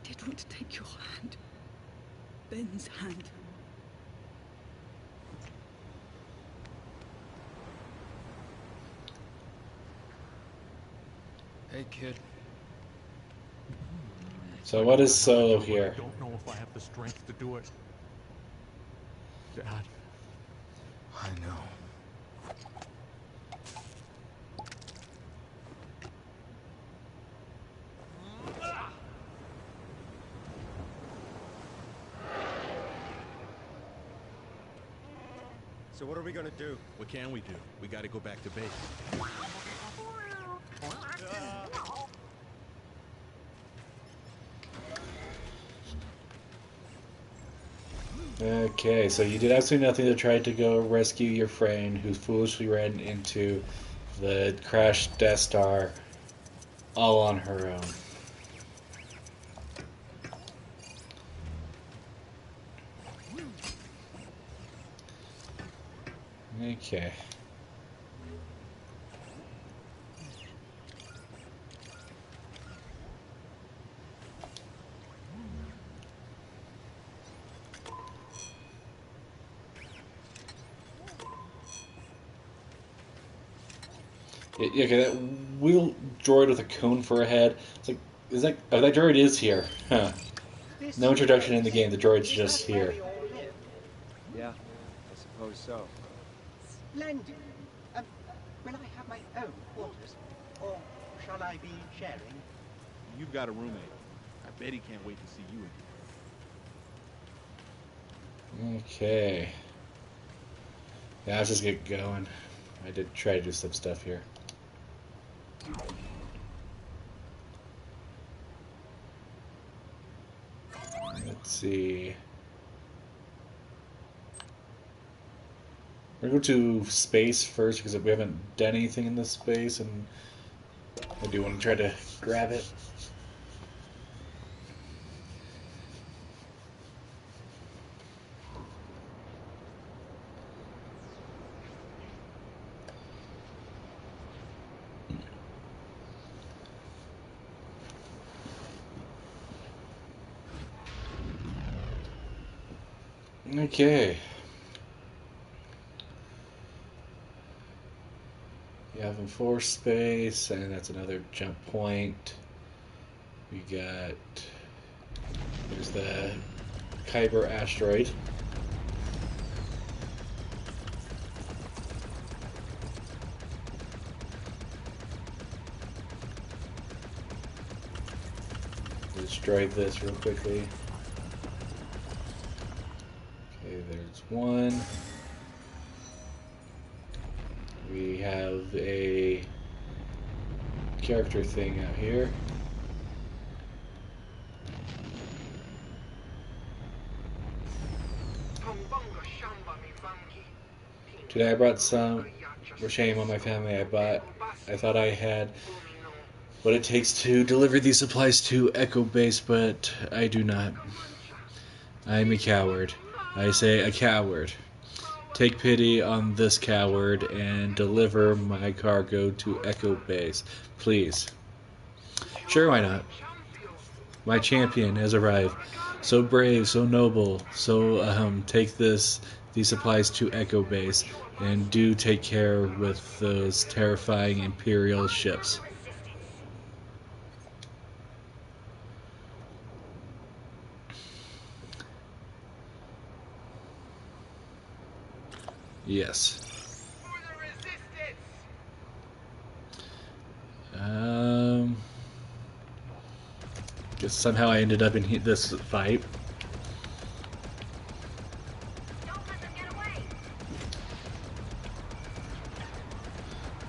did want to take your hand. Ben's hand. Hey, kid. So what is Solo here? I don't know if I have the strength to do it. Dad. I know. So what are we gonna do? What can we do? We gotta go back to base. Okay, so you did absolutely nothing to try to go rescue your friend who foolishly ran into the crashed Death Star all on her own. Okay. Yeah, okay, that wheel droid with a cone for a head. It's like, is that? Oh, that droid is here. Huh. No introduction in the game. The droid's just here. Yeah, I suppose so. Splendid. Will I have my own quarters? Or shall I be sharing? You've got a roommate. I bet he can't wait to see you again. Okay. Yeah, let's just get going. I did try to do some stuff here. Let's see. We're gonna go to space first because we haven't done anything in this space, and I do want to try to grab it. Okay. You have in force space, and that's another jump point. We got. There's the Kyber asteroid. Destroy this real quickly. That's one. We have a character thing out here. Today I brought some for shame on my family. I thought I had what it takes to deliver these supplies to Echo Base, but I do not. I am a coward. I say a coward. Take pity on this coward and deliver my cargo to Echo Base, please. Sure, why not? My champion has arrived. So brave, so noble, so take these supplies to Echo Base and do take care with those terrifying Imperial ships. Yes. Guess somehow I ended up in this fight.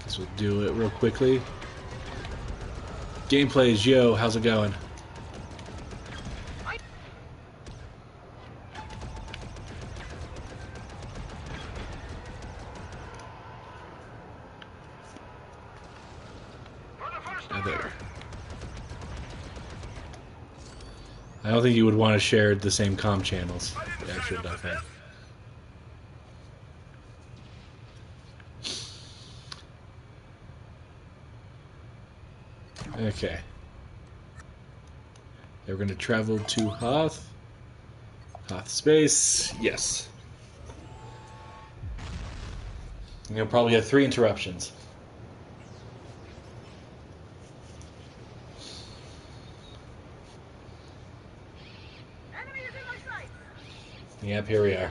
Guess we'll do it real quickly. Gameplays, yo, how's it going? There. I don't think you would want to share the same comm channels. Actually, not that. Okay. We're going to travel to Hoth. Hoth space. Yes. And you'll probably have 3 interruptions. Yep, here we are.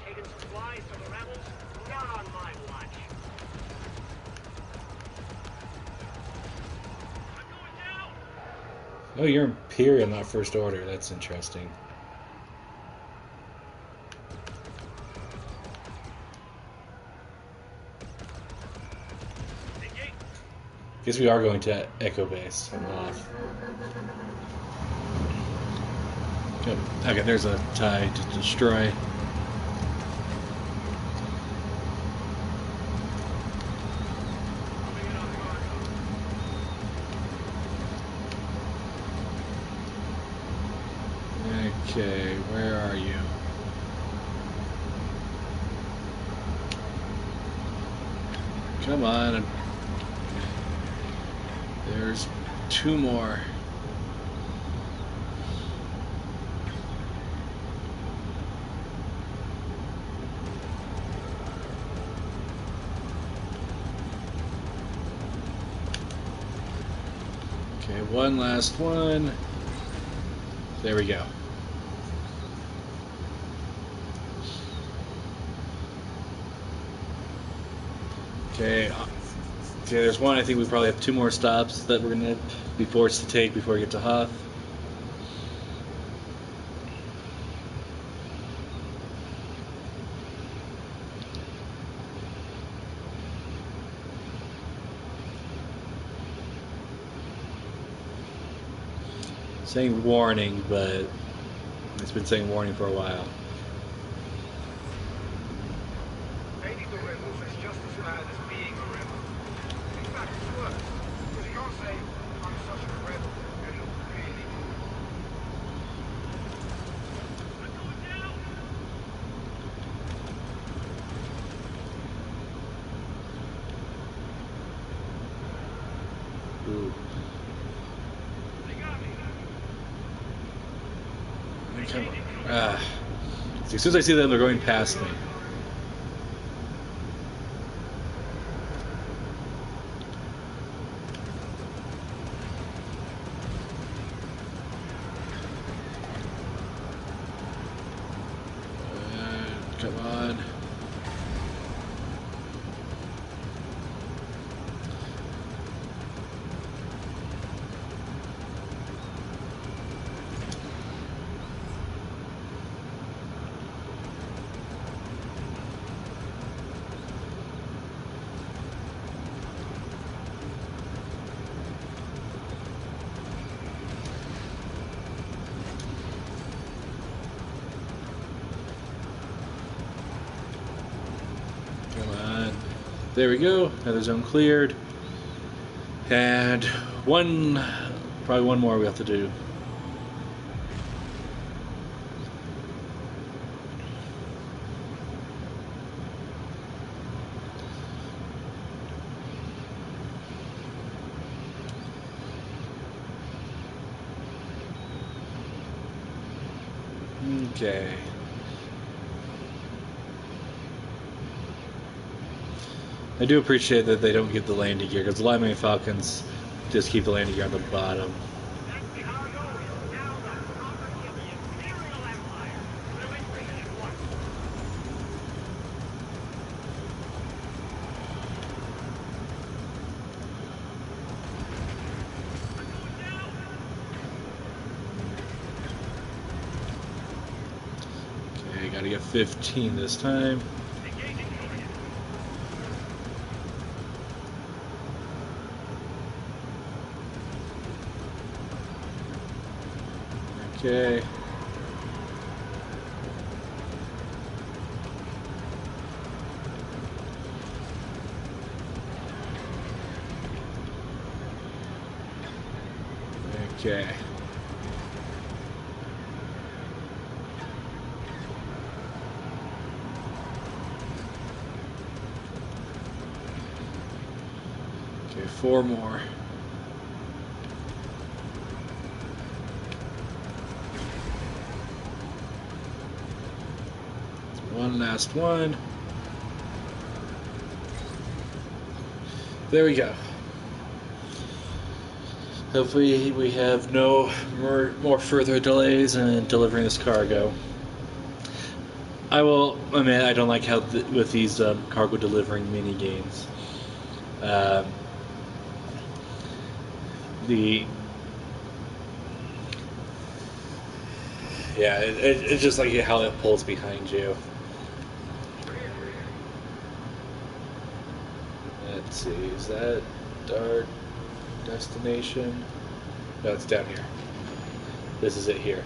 Taking supplies to the rebels? Not on my watch. I'm going down. Oh, you're Imperial, not First Order. That's interesting. Guess we are going to Echo Base. Okay, there's a TIE to destroy. Okay, where are you? Come on. There's 2 more. Okay, one last one. There we go. Okay, there's one. I think we probably have 2 more stops that we're going to be forced to take before we get to Hoth. Saying warning, but it's been saying warning for a while. Hating the rebels is just as bad as being a rebel. In fact, it's worse. Because you can't say, I'm such a rebel, and not really. I'm going down! Ooh. They got me. See, as soon as I see them, they're going past me. Come on. Come on. There we go. Another zone cleared. And probably one more we have to do. Okay. I do appreciate that they don't give the landing gear, because a lot of my Falcons just keep the landing gear on the bottom. Okay, gotta get 15 this time. Okay. Okay. Okay, 4 more. One last one. There we go. Hopefully we have no more further delays in delivering this cargo. I will admit I don't like how with these cargo delivering mini games. It's just like how it pulls behind you. Let's see, is that our destination? No, it's down here. This is it here.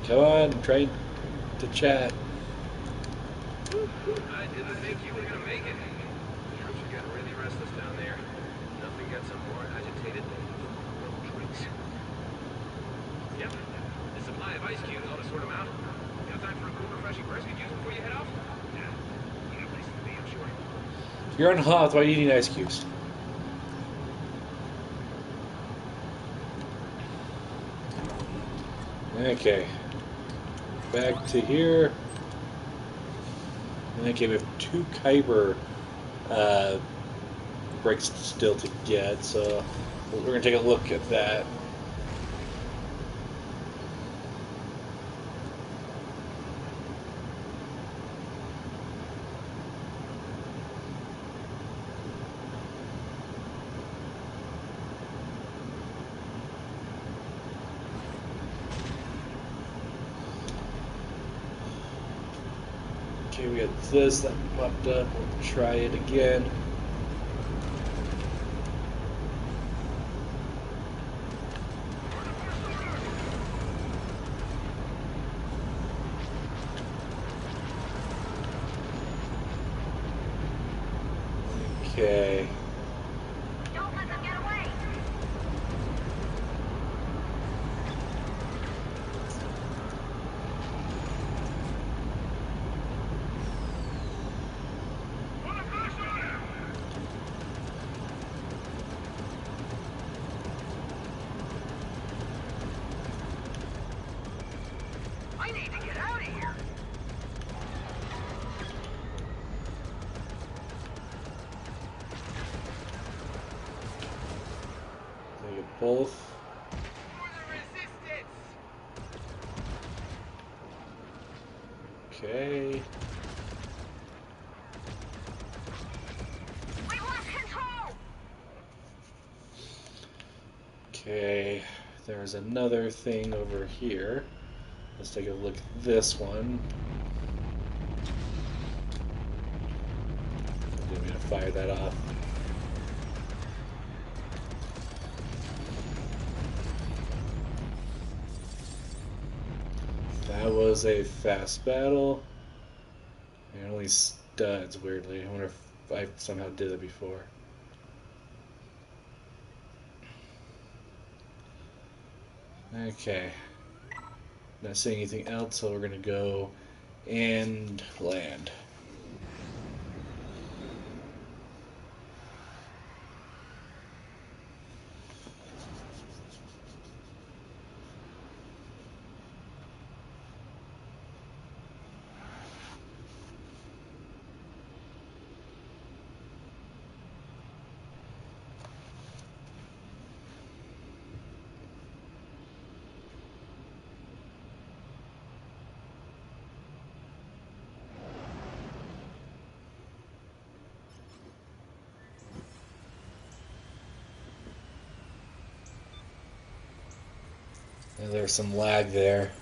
Come on, I'm trying to chat. I didn't think you were gonna make it. Troops are getting really restless down there. Nothing gets them more agitated than little drinks. Yep. The supply of ice cubes ought to sort them out. You got time for a cool, refreshing brisket juice before you head off? Yeah. You got places to be, I'm sure. You're on Hoth, why do you need ice cubes? Okay. Back to here. Okay, we have 2 Kyber bricks still to get, so we're going to take a look at that. Okay, we got this that popped up. We'll try it again. Okay. Don't let them get away. I need to get out of here. They get both. Okay. We lost control. Okay, there's another thing over here. Let's take a look at this one. I didn't mean to fire that off. That was a fast battle. And only studs, weirdly. I wonder if I somehow did it before. Okay. Not seeing anything else, so we're gonna go and land. And there's some lag there.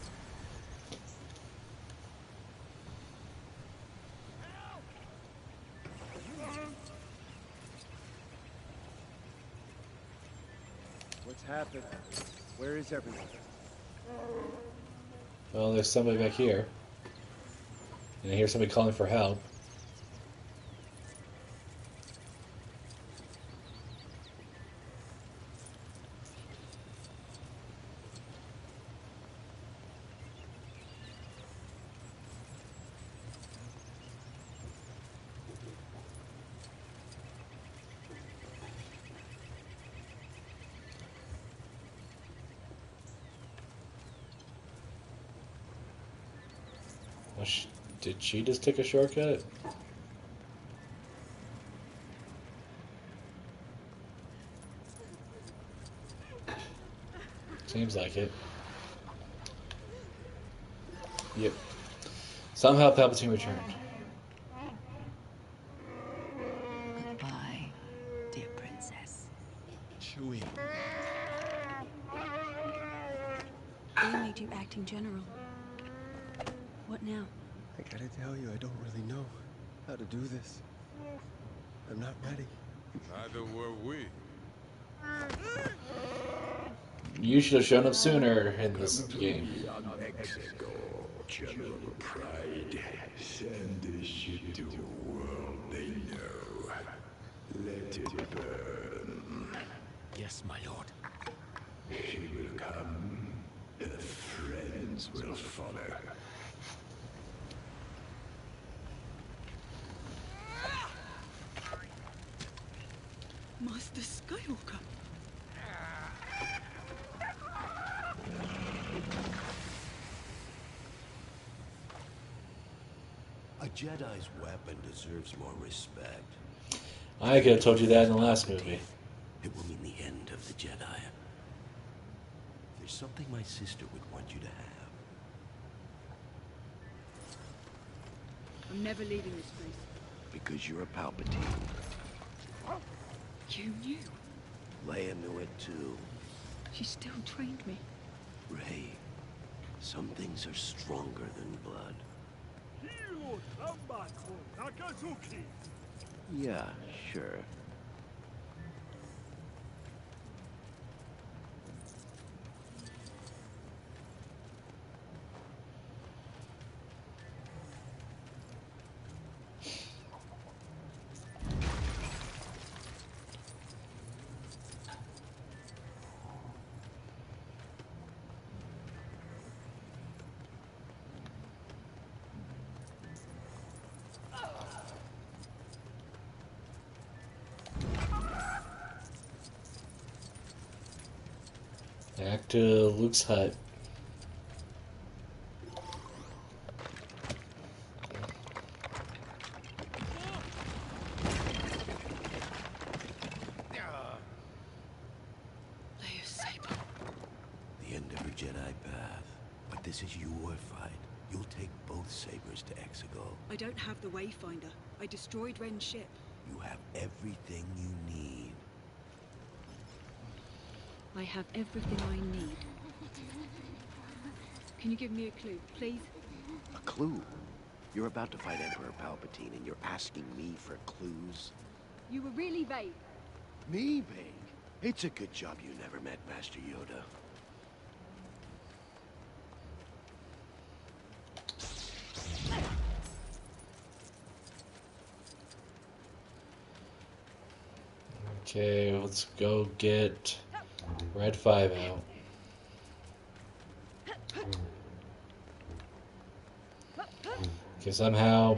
What's happened? Where is everyone? Well, there's somebody back here. And I hear somebody calling for help. Did she just take a shortcut? Seems like it. Yep. Somehow Palpatine returned. Goodbye, dear princess. Chewie. They made you acting general. What now? I gotta tell you, I don't really know how to do this. I'm not ready. Neither were we. You should have shown up sooner in this game. Mexico, General Pride. Send this shit to a world they know. Let it burn. Yes, my lord. She will come. Her friends will follow. Master Skywalker. A Jedi's weapon deserves more respect. I could have told you that in the last movie. It will mean the end of the Jedi. There's something my sister would want you to have. I'm never leaving this place. Because you're a Palpatine. You knew. Leia knew it too. She still trained me. Rey, some things are stronger than blood. Yeah, sure. Back to Luke's hut. Leia's saber. The end of her Jedi path. But this is your fight. You'll take both sabers to Exegol. I don't have the Wayfinder. I destroyed Ren's ship. You have everything you need. I have everything I need. Can you give me a clue, please? A clue? You're about to fight Emperor Palpatine and you're asking me for clues? You were really vague. Me vague? It's a good job you never met Master Yoda. Okay, let's go get Red 5 out. Okay, somehow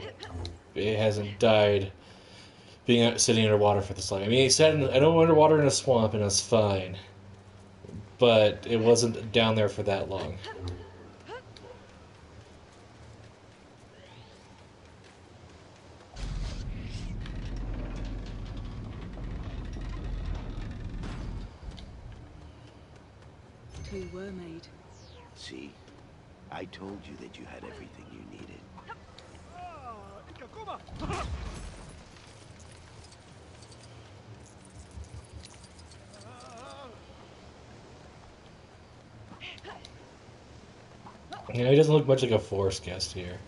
it hasn't died sitting underwater for this long. I mean, he said I know underwater in a swamp and it's fine, but it wasn't down there for that long. Two were made. See? I told you that you had everything you needed. You know, he doesn't look much like a forest guest here.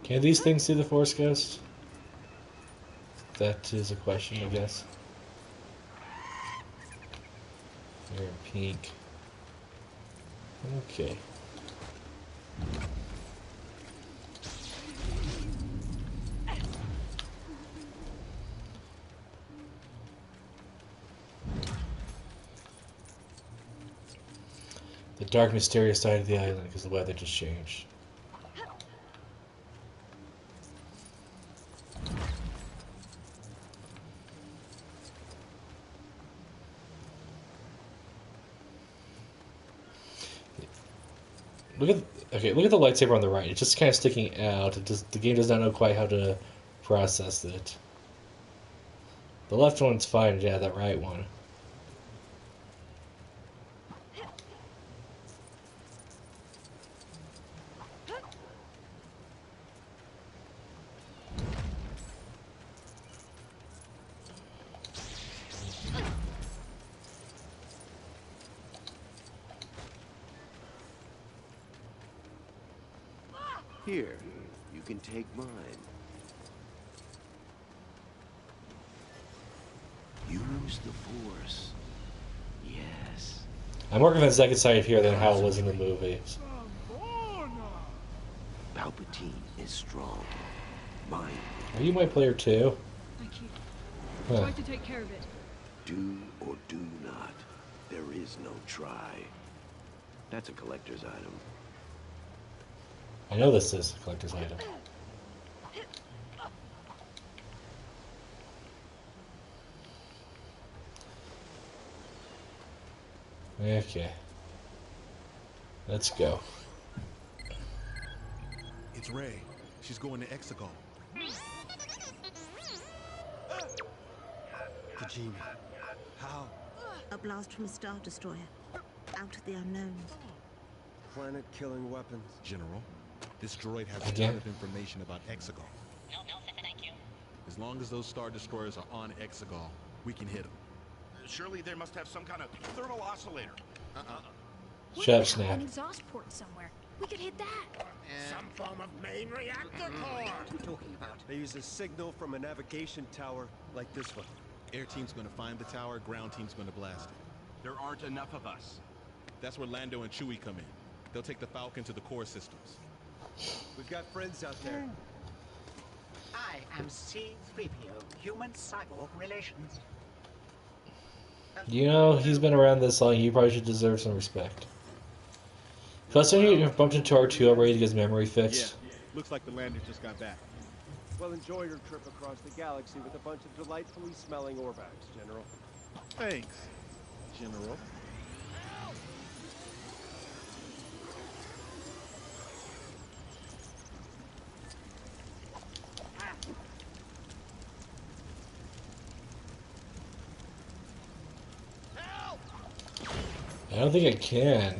Can these things see the force ghost? That is a question, I guess. They're in pink. Okay. The dark, mysterious side of the island because the weather just changed. Look at the lightsaber on the right. It's just kind of sticking out. The game does not know quite how to process it. The left one's fine. Yeah, that right one. Here, you can take mine. Use the Force. Yes. I'm more convinced I could say it here than how it was in the movies. Palpatine is strong. Mine. Are you my player too? Thank you. Huh. Try to take care of it. Do or do not. There is no try. That's a collector's item. I know this is a collector's item. Okay. Let's go. It's Rey. She's going to Exegol. The genie. How? A blast from a Star Destroyer. Out of the unknowns. Planet-killing weapons. General, this droid has a Again? ton of information about Exegol. No, thank you. As long as those Star Destroyers are on Exegol, we can hit them. Surely they must have some kind of thermal oscillator. Shut up, Snap. An exhaust port somewhere. We could hit that. Some form of main reactor core. What are you talking about? They use a signal from a navigation tower like this one. Air team's gonna find the tower, ground team's gonna blast it. There aren't enough of us. That's where Lando and Chewie come in. They'll take the Falcon to the core systems. We've got friends out there. I am C-3PO, human-cyborg relations. You know, he's been around this long. He probably should deserve some respect. Plus, you bumped into R2 already to get his memory fixed. Yeah, looks like the lander just got back. Well, enjoy your trip across the galaxy with a bunch of delightfully smelling Orbacs, General. Thanks, General. I don't think I can.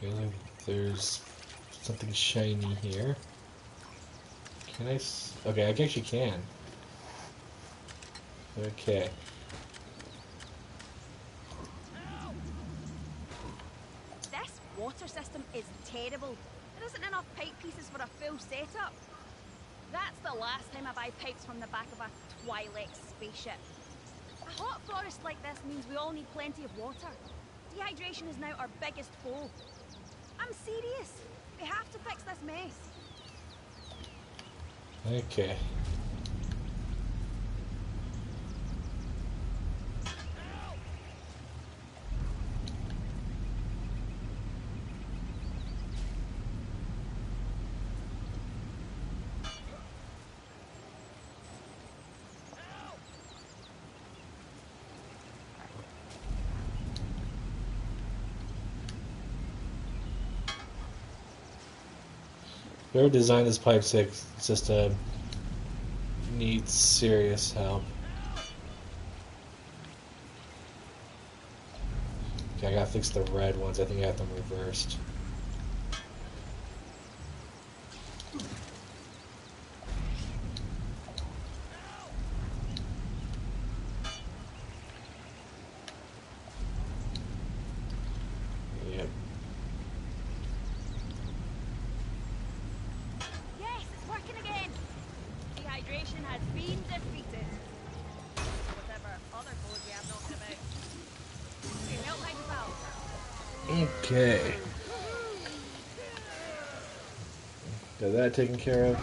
Okay, there's something shiny here. Can I? Okay, I guess you can. Okay. water system is terrible. There isn't enough pipe pieces for a full setup. That's the last time I buy pipes from the back of a Twi'lek spaceship. A hot forest like this means we all need plenty of water. Dehydration is now our biggest foe. I'm serious. We have to fix this mess. Okay. Whoever designed this pipe six just needs serious help. Okay, I gotta fix the red ones. I think I have them reversed. Yep. Yes, it's working again. Dehydration has been defeated. Whatever other code we have knocking about. Okay, melt hydrofoul. Okay. Got that taken care of.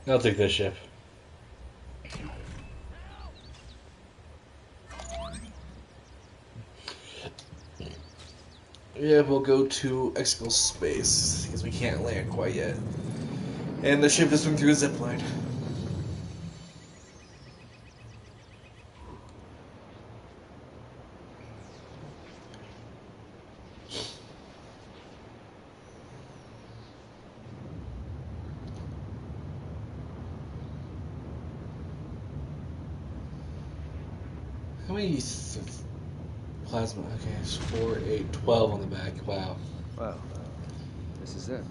I'll take this ship. Yeah, we'll go to expo space because we can't land quite yet. And the ship is swing through a zip line. How many plasma? Okay, it's 4, 8, 12 on the back. Wow. Wow. This is it.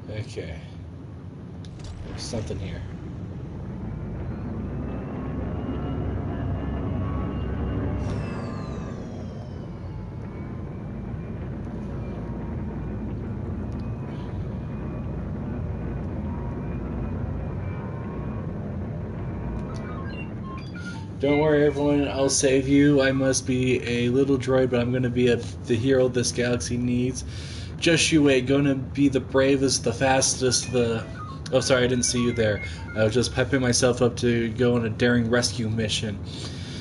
Okay. There's something here. Don't worry, everyone. I'll save you. I must be a little droid, but I'm going to be the hero this galaxy needs. Just you wait. Going to be the bravest, the fastest, the... Oh, sorry, I didn't see you there. I was just pepping myself up to go on a daring rescue mission.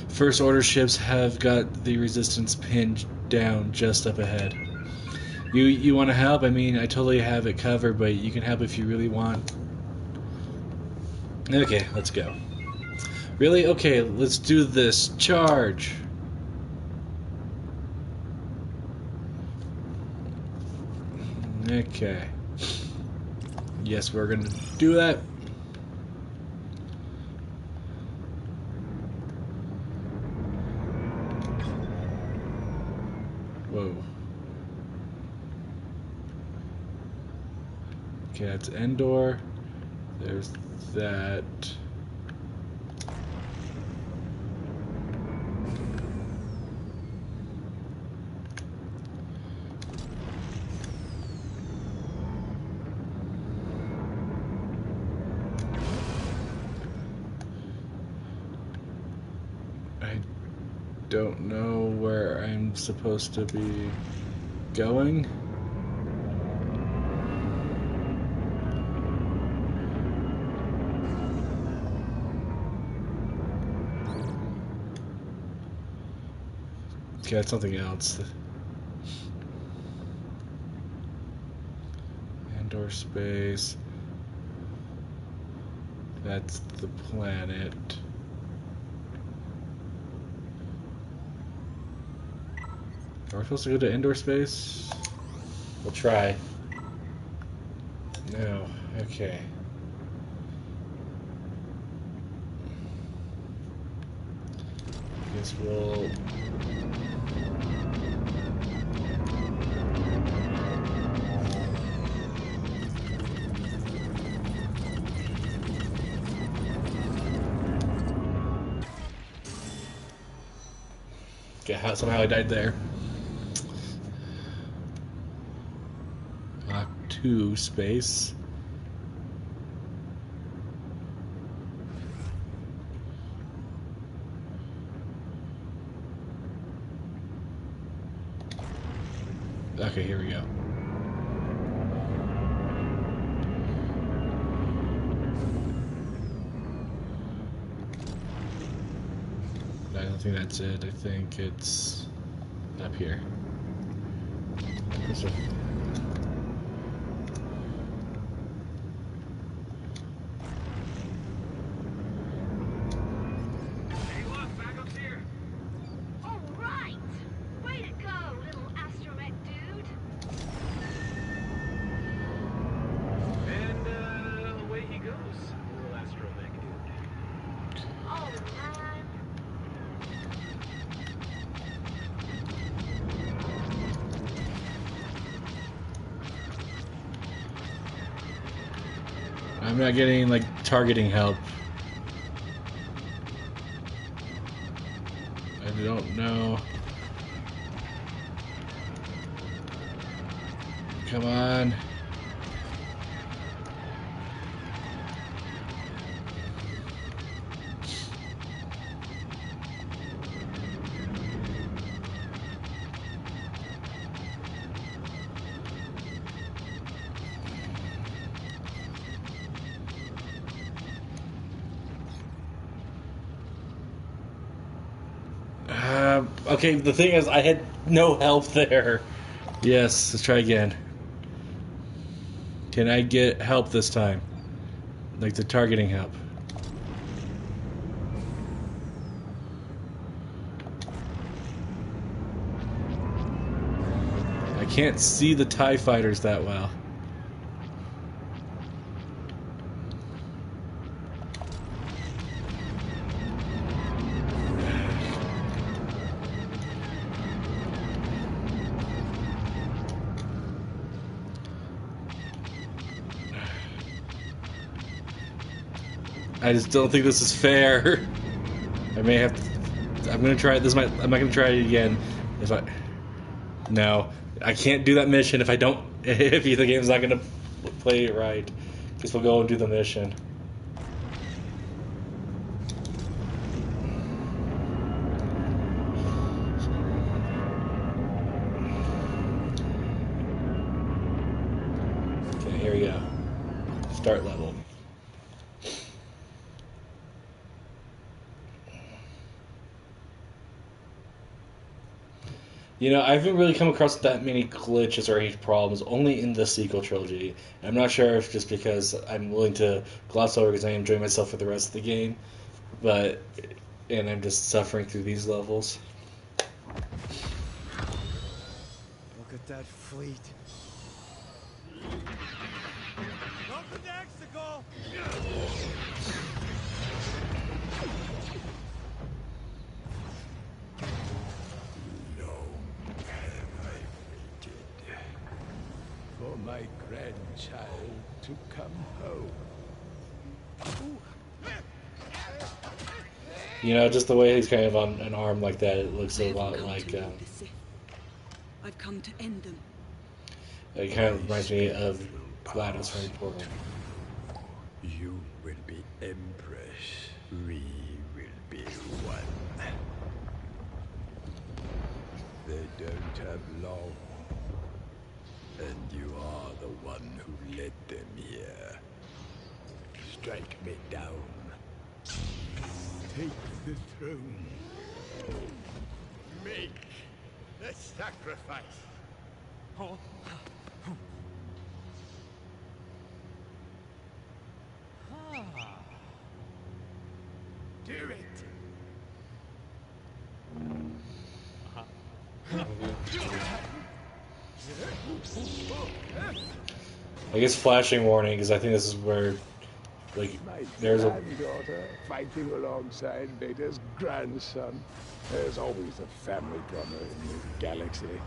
First Order ships have got the Resistance pinned down just up ahead. You want to help? I mean, I totally have it covered, but you can help if you really want. Okay, let's go. Really? Okay, let's do this. Charge! Okay. Yes, we're gonna do that. Whoa. Okay, that's Endor. There's that. Don't know where I'm supposed to be going. Okay, that's something else. Andor space. That's the planet. Are we supposed to go to indoor space? We'll try. No. Okay. Guess we'll... somehow I died there. Lock 2 space. Okay, here we go. I don't think that's it. I think it's up here. I'm not getting, like, targeting help. I don't know. Come on. Okay, the thing is, I had no help there. Yes, let's try again. Can I get help this time? Like the targeting help. I can't see the TIE fighters that well. I just don't think this is fair. I may have to, I'm gonna try it. I'm not gonna try it again. No, I can't do that mission if I don't. If the game's not gonna play it right, guess we'll go and do the mission. Okay, here we go. Start level. You know, I haven't really come across that many glitches or any problems, only in the sequel trilogy. I'm not sure if just because I'm willing to gloss over because I enjoy myself for the rest of the game, and I'm just suffering through these levels. Look at that fleet. Not the Daxical! For my grandchild to come home. You know, just the way he's kind of on an arm like that, it looks a lot like. I've come to end them. It kind of reminds me of Gladys from Portal. You will be Empress. We will be one. They don't have long. And you are the one who led them here. Strike me down. Take the throne. Make the sacrifice. Oh. Do it. I guess flashing warning, because I think this is where, like, there's a... granddaughter fighting alongside Vader's grandson. There's always a family drama in the galaxy.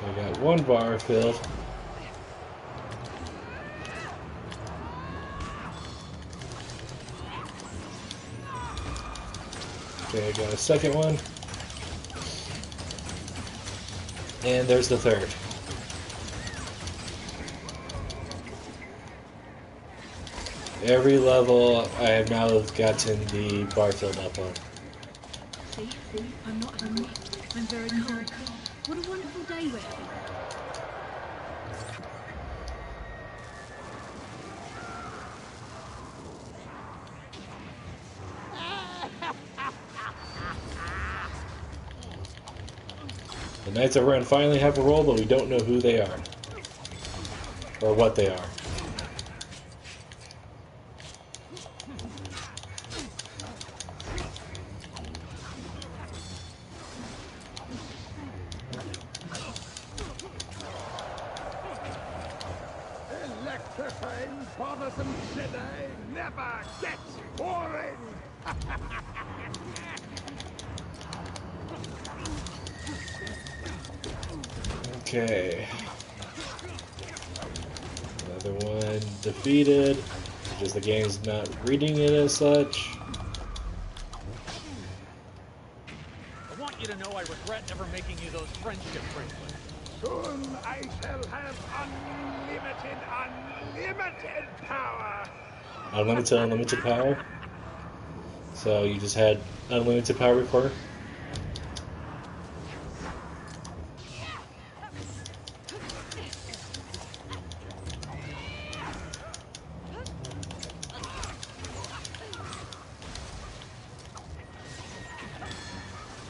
I got one bar filled. Okay, I got a second one. And there's the third. Every level I have now gotten the bar filled up on. See? I'm not hungry. I'm very calm. What a wonderful day we're having. The Knights of Ren finally have a role, but we don't know who they are. Or what they are. Electrifying, bothersome Jedi never gets boring! Okay. Another one defeated. Just the game's not reading it as such. I want you to know I regret never making you those friendship bracelets. Soon I shall have unlimited power! Unlimited power? So you just had unlimited power before?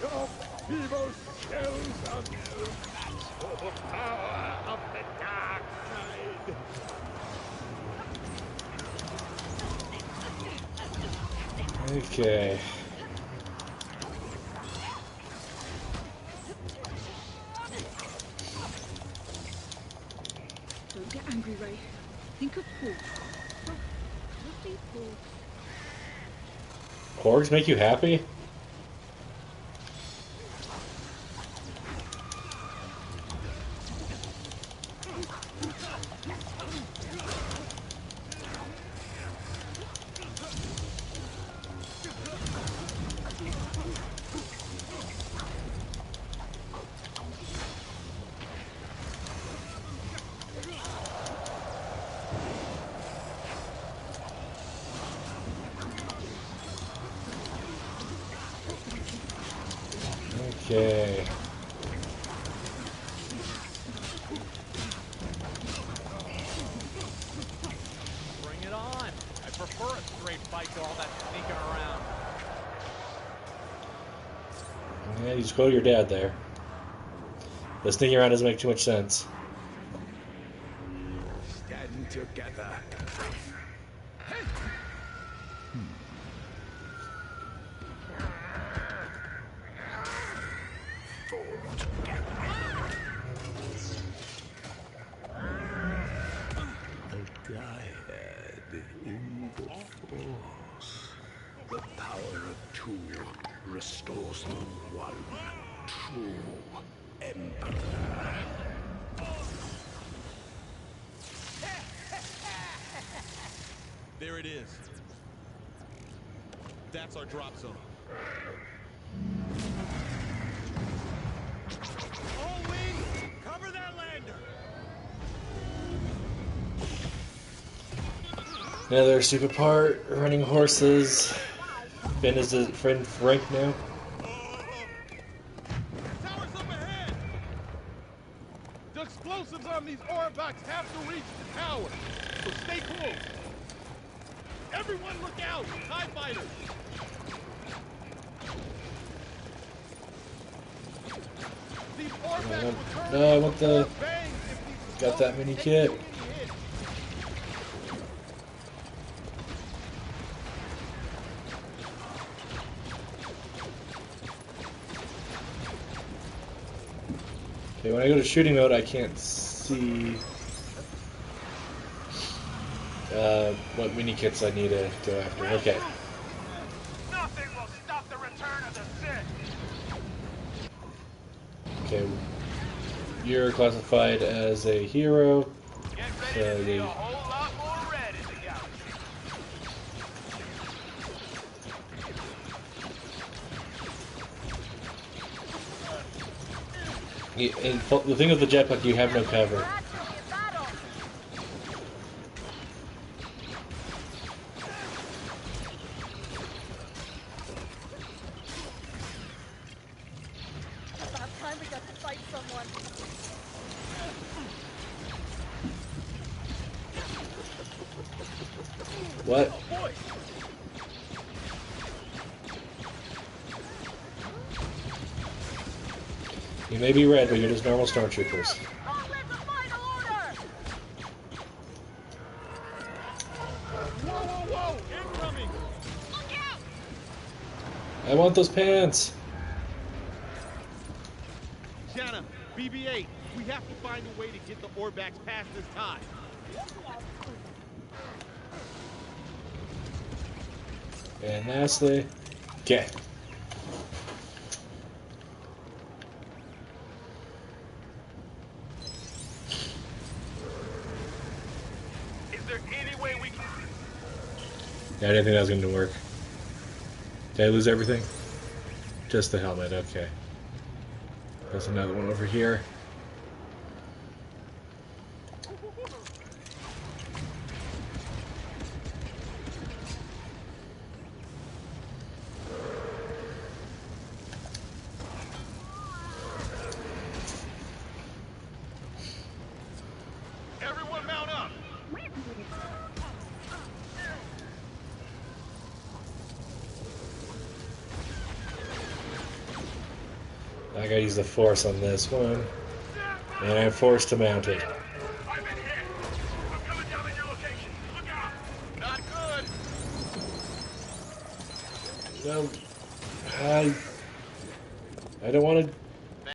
Your feeble shells are no match for the power of the dark side. Okay. Don't get angry, Ray. Think of Paul. Not be Paul. Porgs make you happy? Okay. Bring it on. I prefer a straight fight to all that sneaking around. Yeah, you just go to your dad there. The sneaking around doesn't make too much sense. Stand together. A dyad in the Force. The power of two restores the one true Emperor. There it is. That's our drop zone. All wings, cover that lander. Another super part, running horses. Ben is his friend Frank now. Towers up ahead. The explosives on these Orbaks have to reach the tower, so stay close. Everyone look out! TIE fighters! These Orbaks will turn No, I want the... bangs if these Got that mini kit. Okay, when I go to shooting mode, I can't see what mini kits I need to go after. Okay. Nothing will stop the return of the Sith! Okay. You're classified as a hero. So and the thing with the jetpack, you have no cover. About time we got to fight someone. What? You may be red, but you're just normal stormtroopers. Whoa! Incoming! Look out! I want those pants. Shanna, BB-8, we have to find a way to get the Orbaks past this tie. And lastly, okay. Is there any way we can... Yeah, I didn't think that was going to work. Did I lose everything? Just the helmet, okay. There's another one over here. Everyone mount up! I gotta use the force on this one. And I'm forced to mount it. Not good! No. I don't want to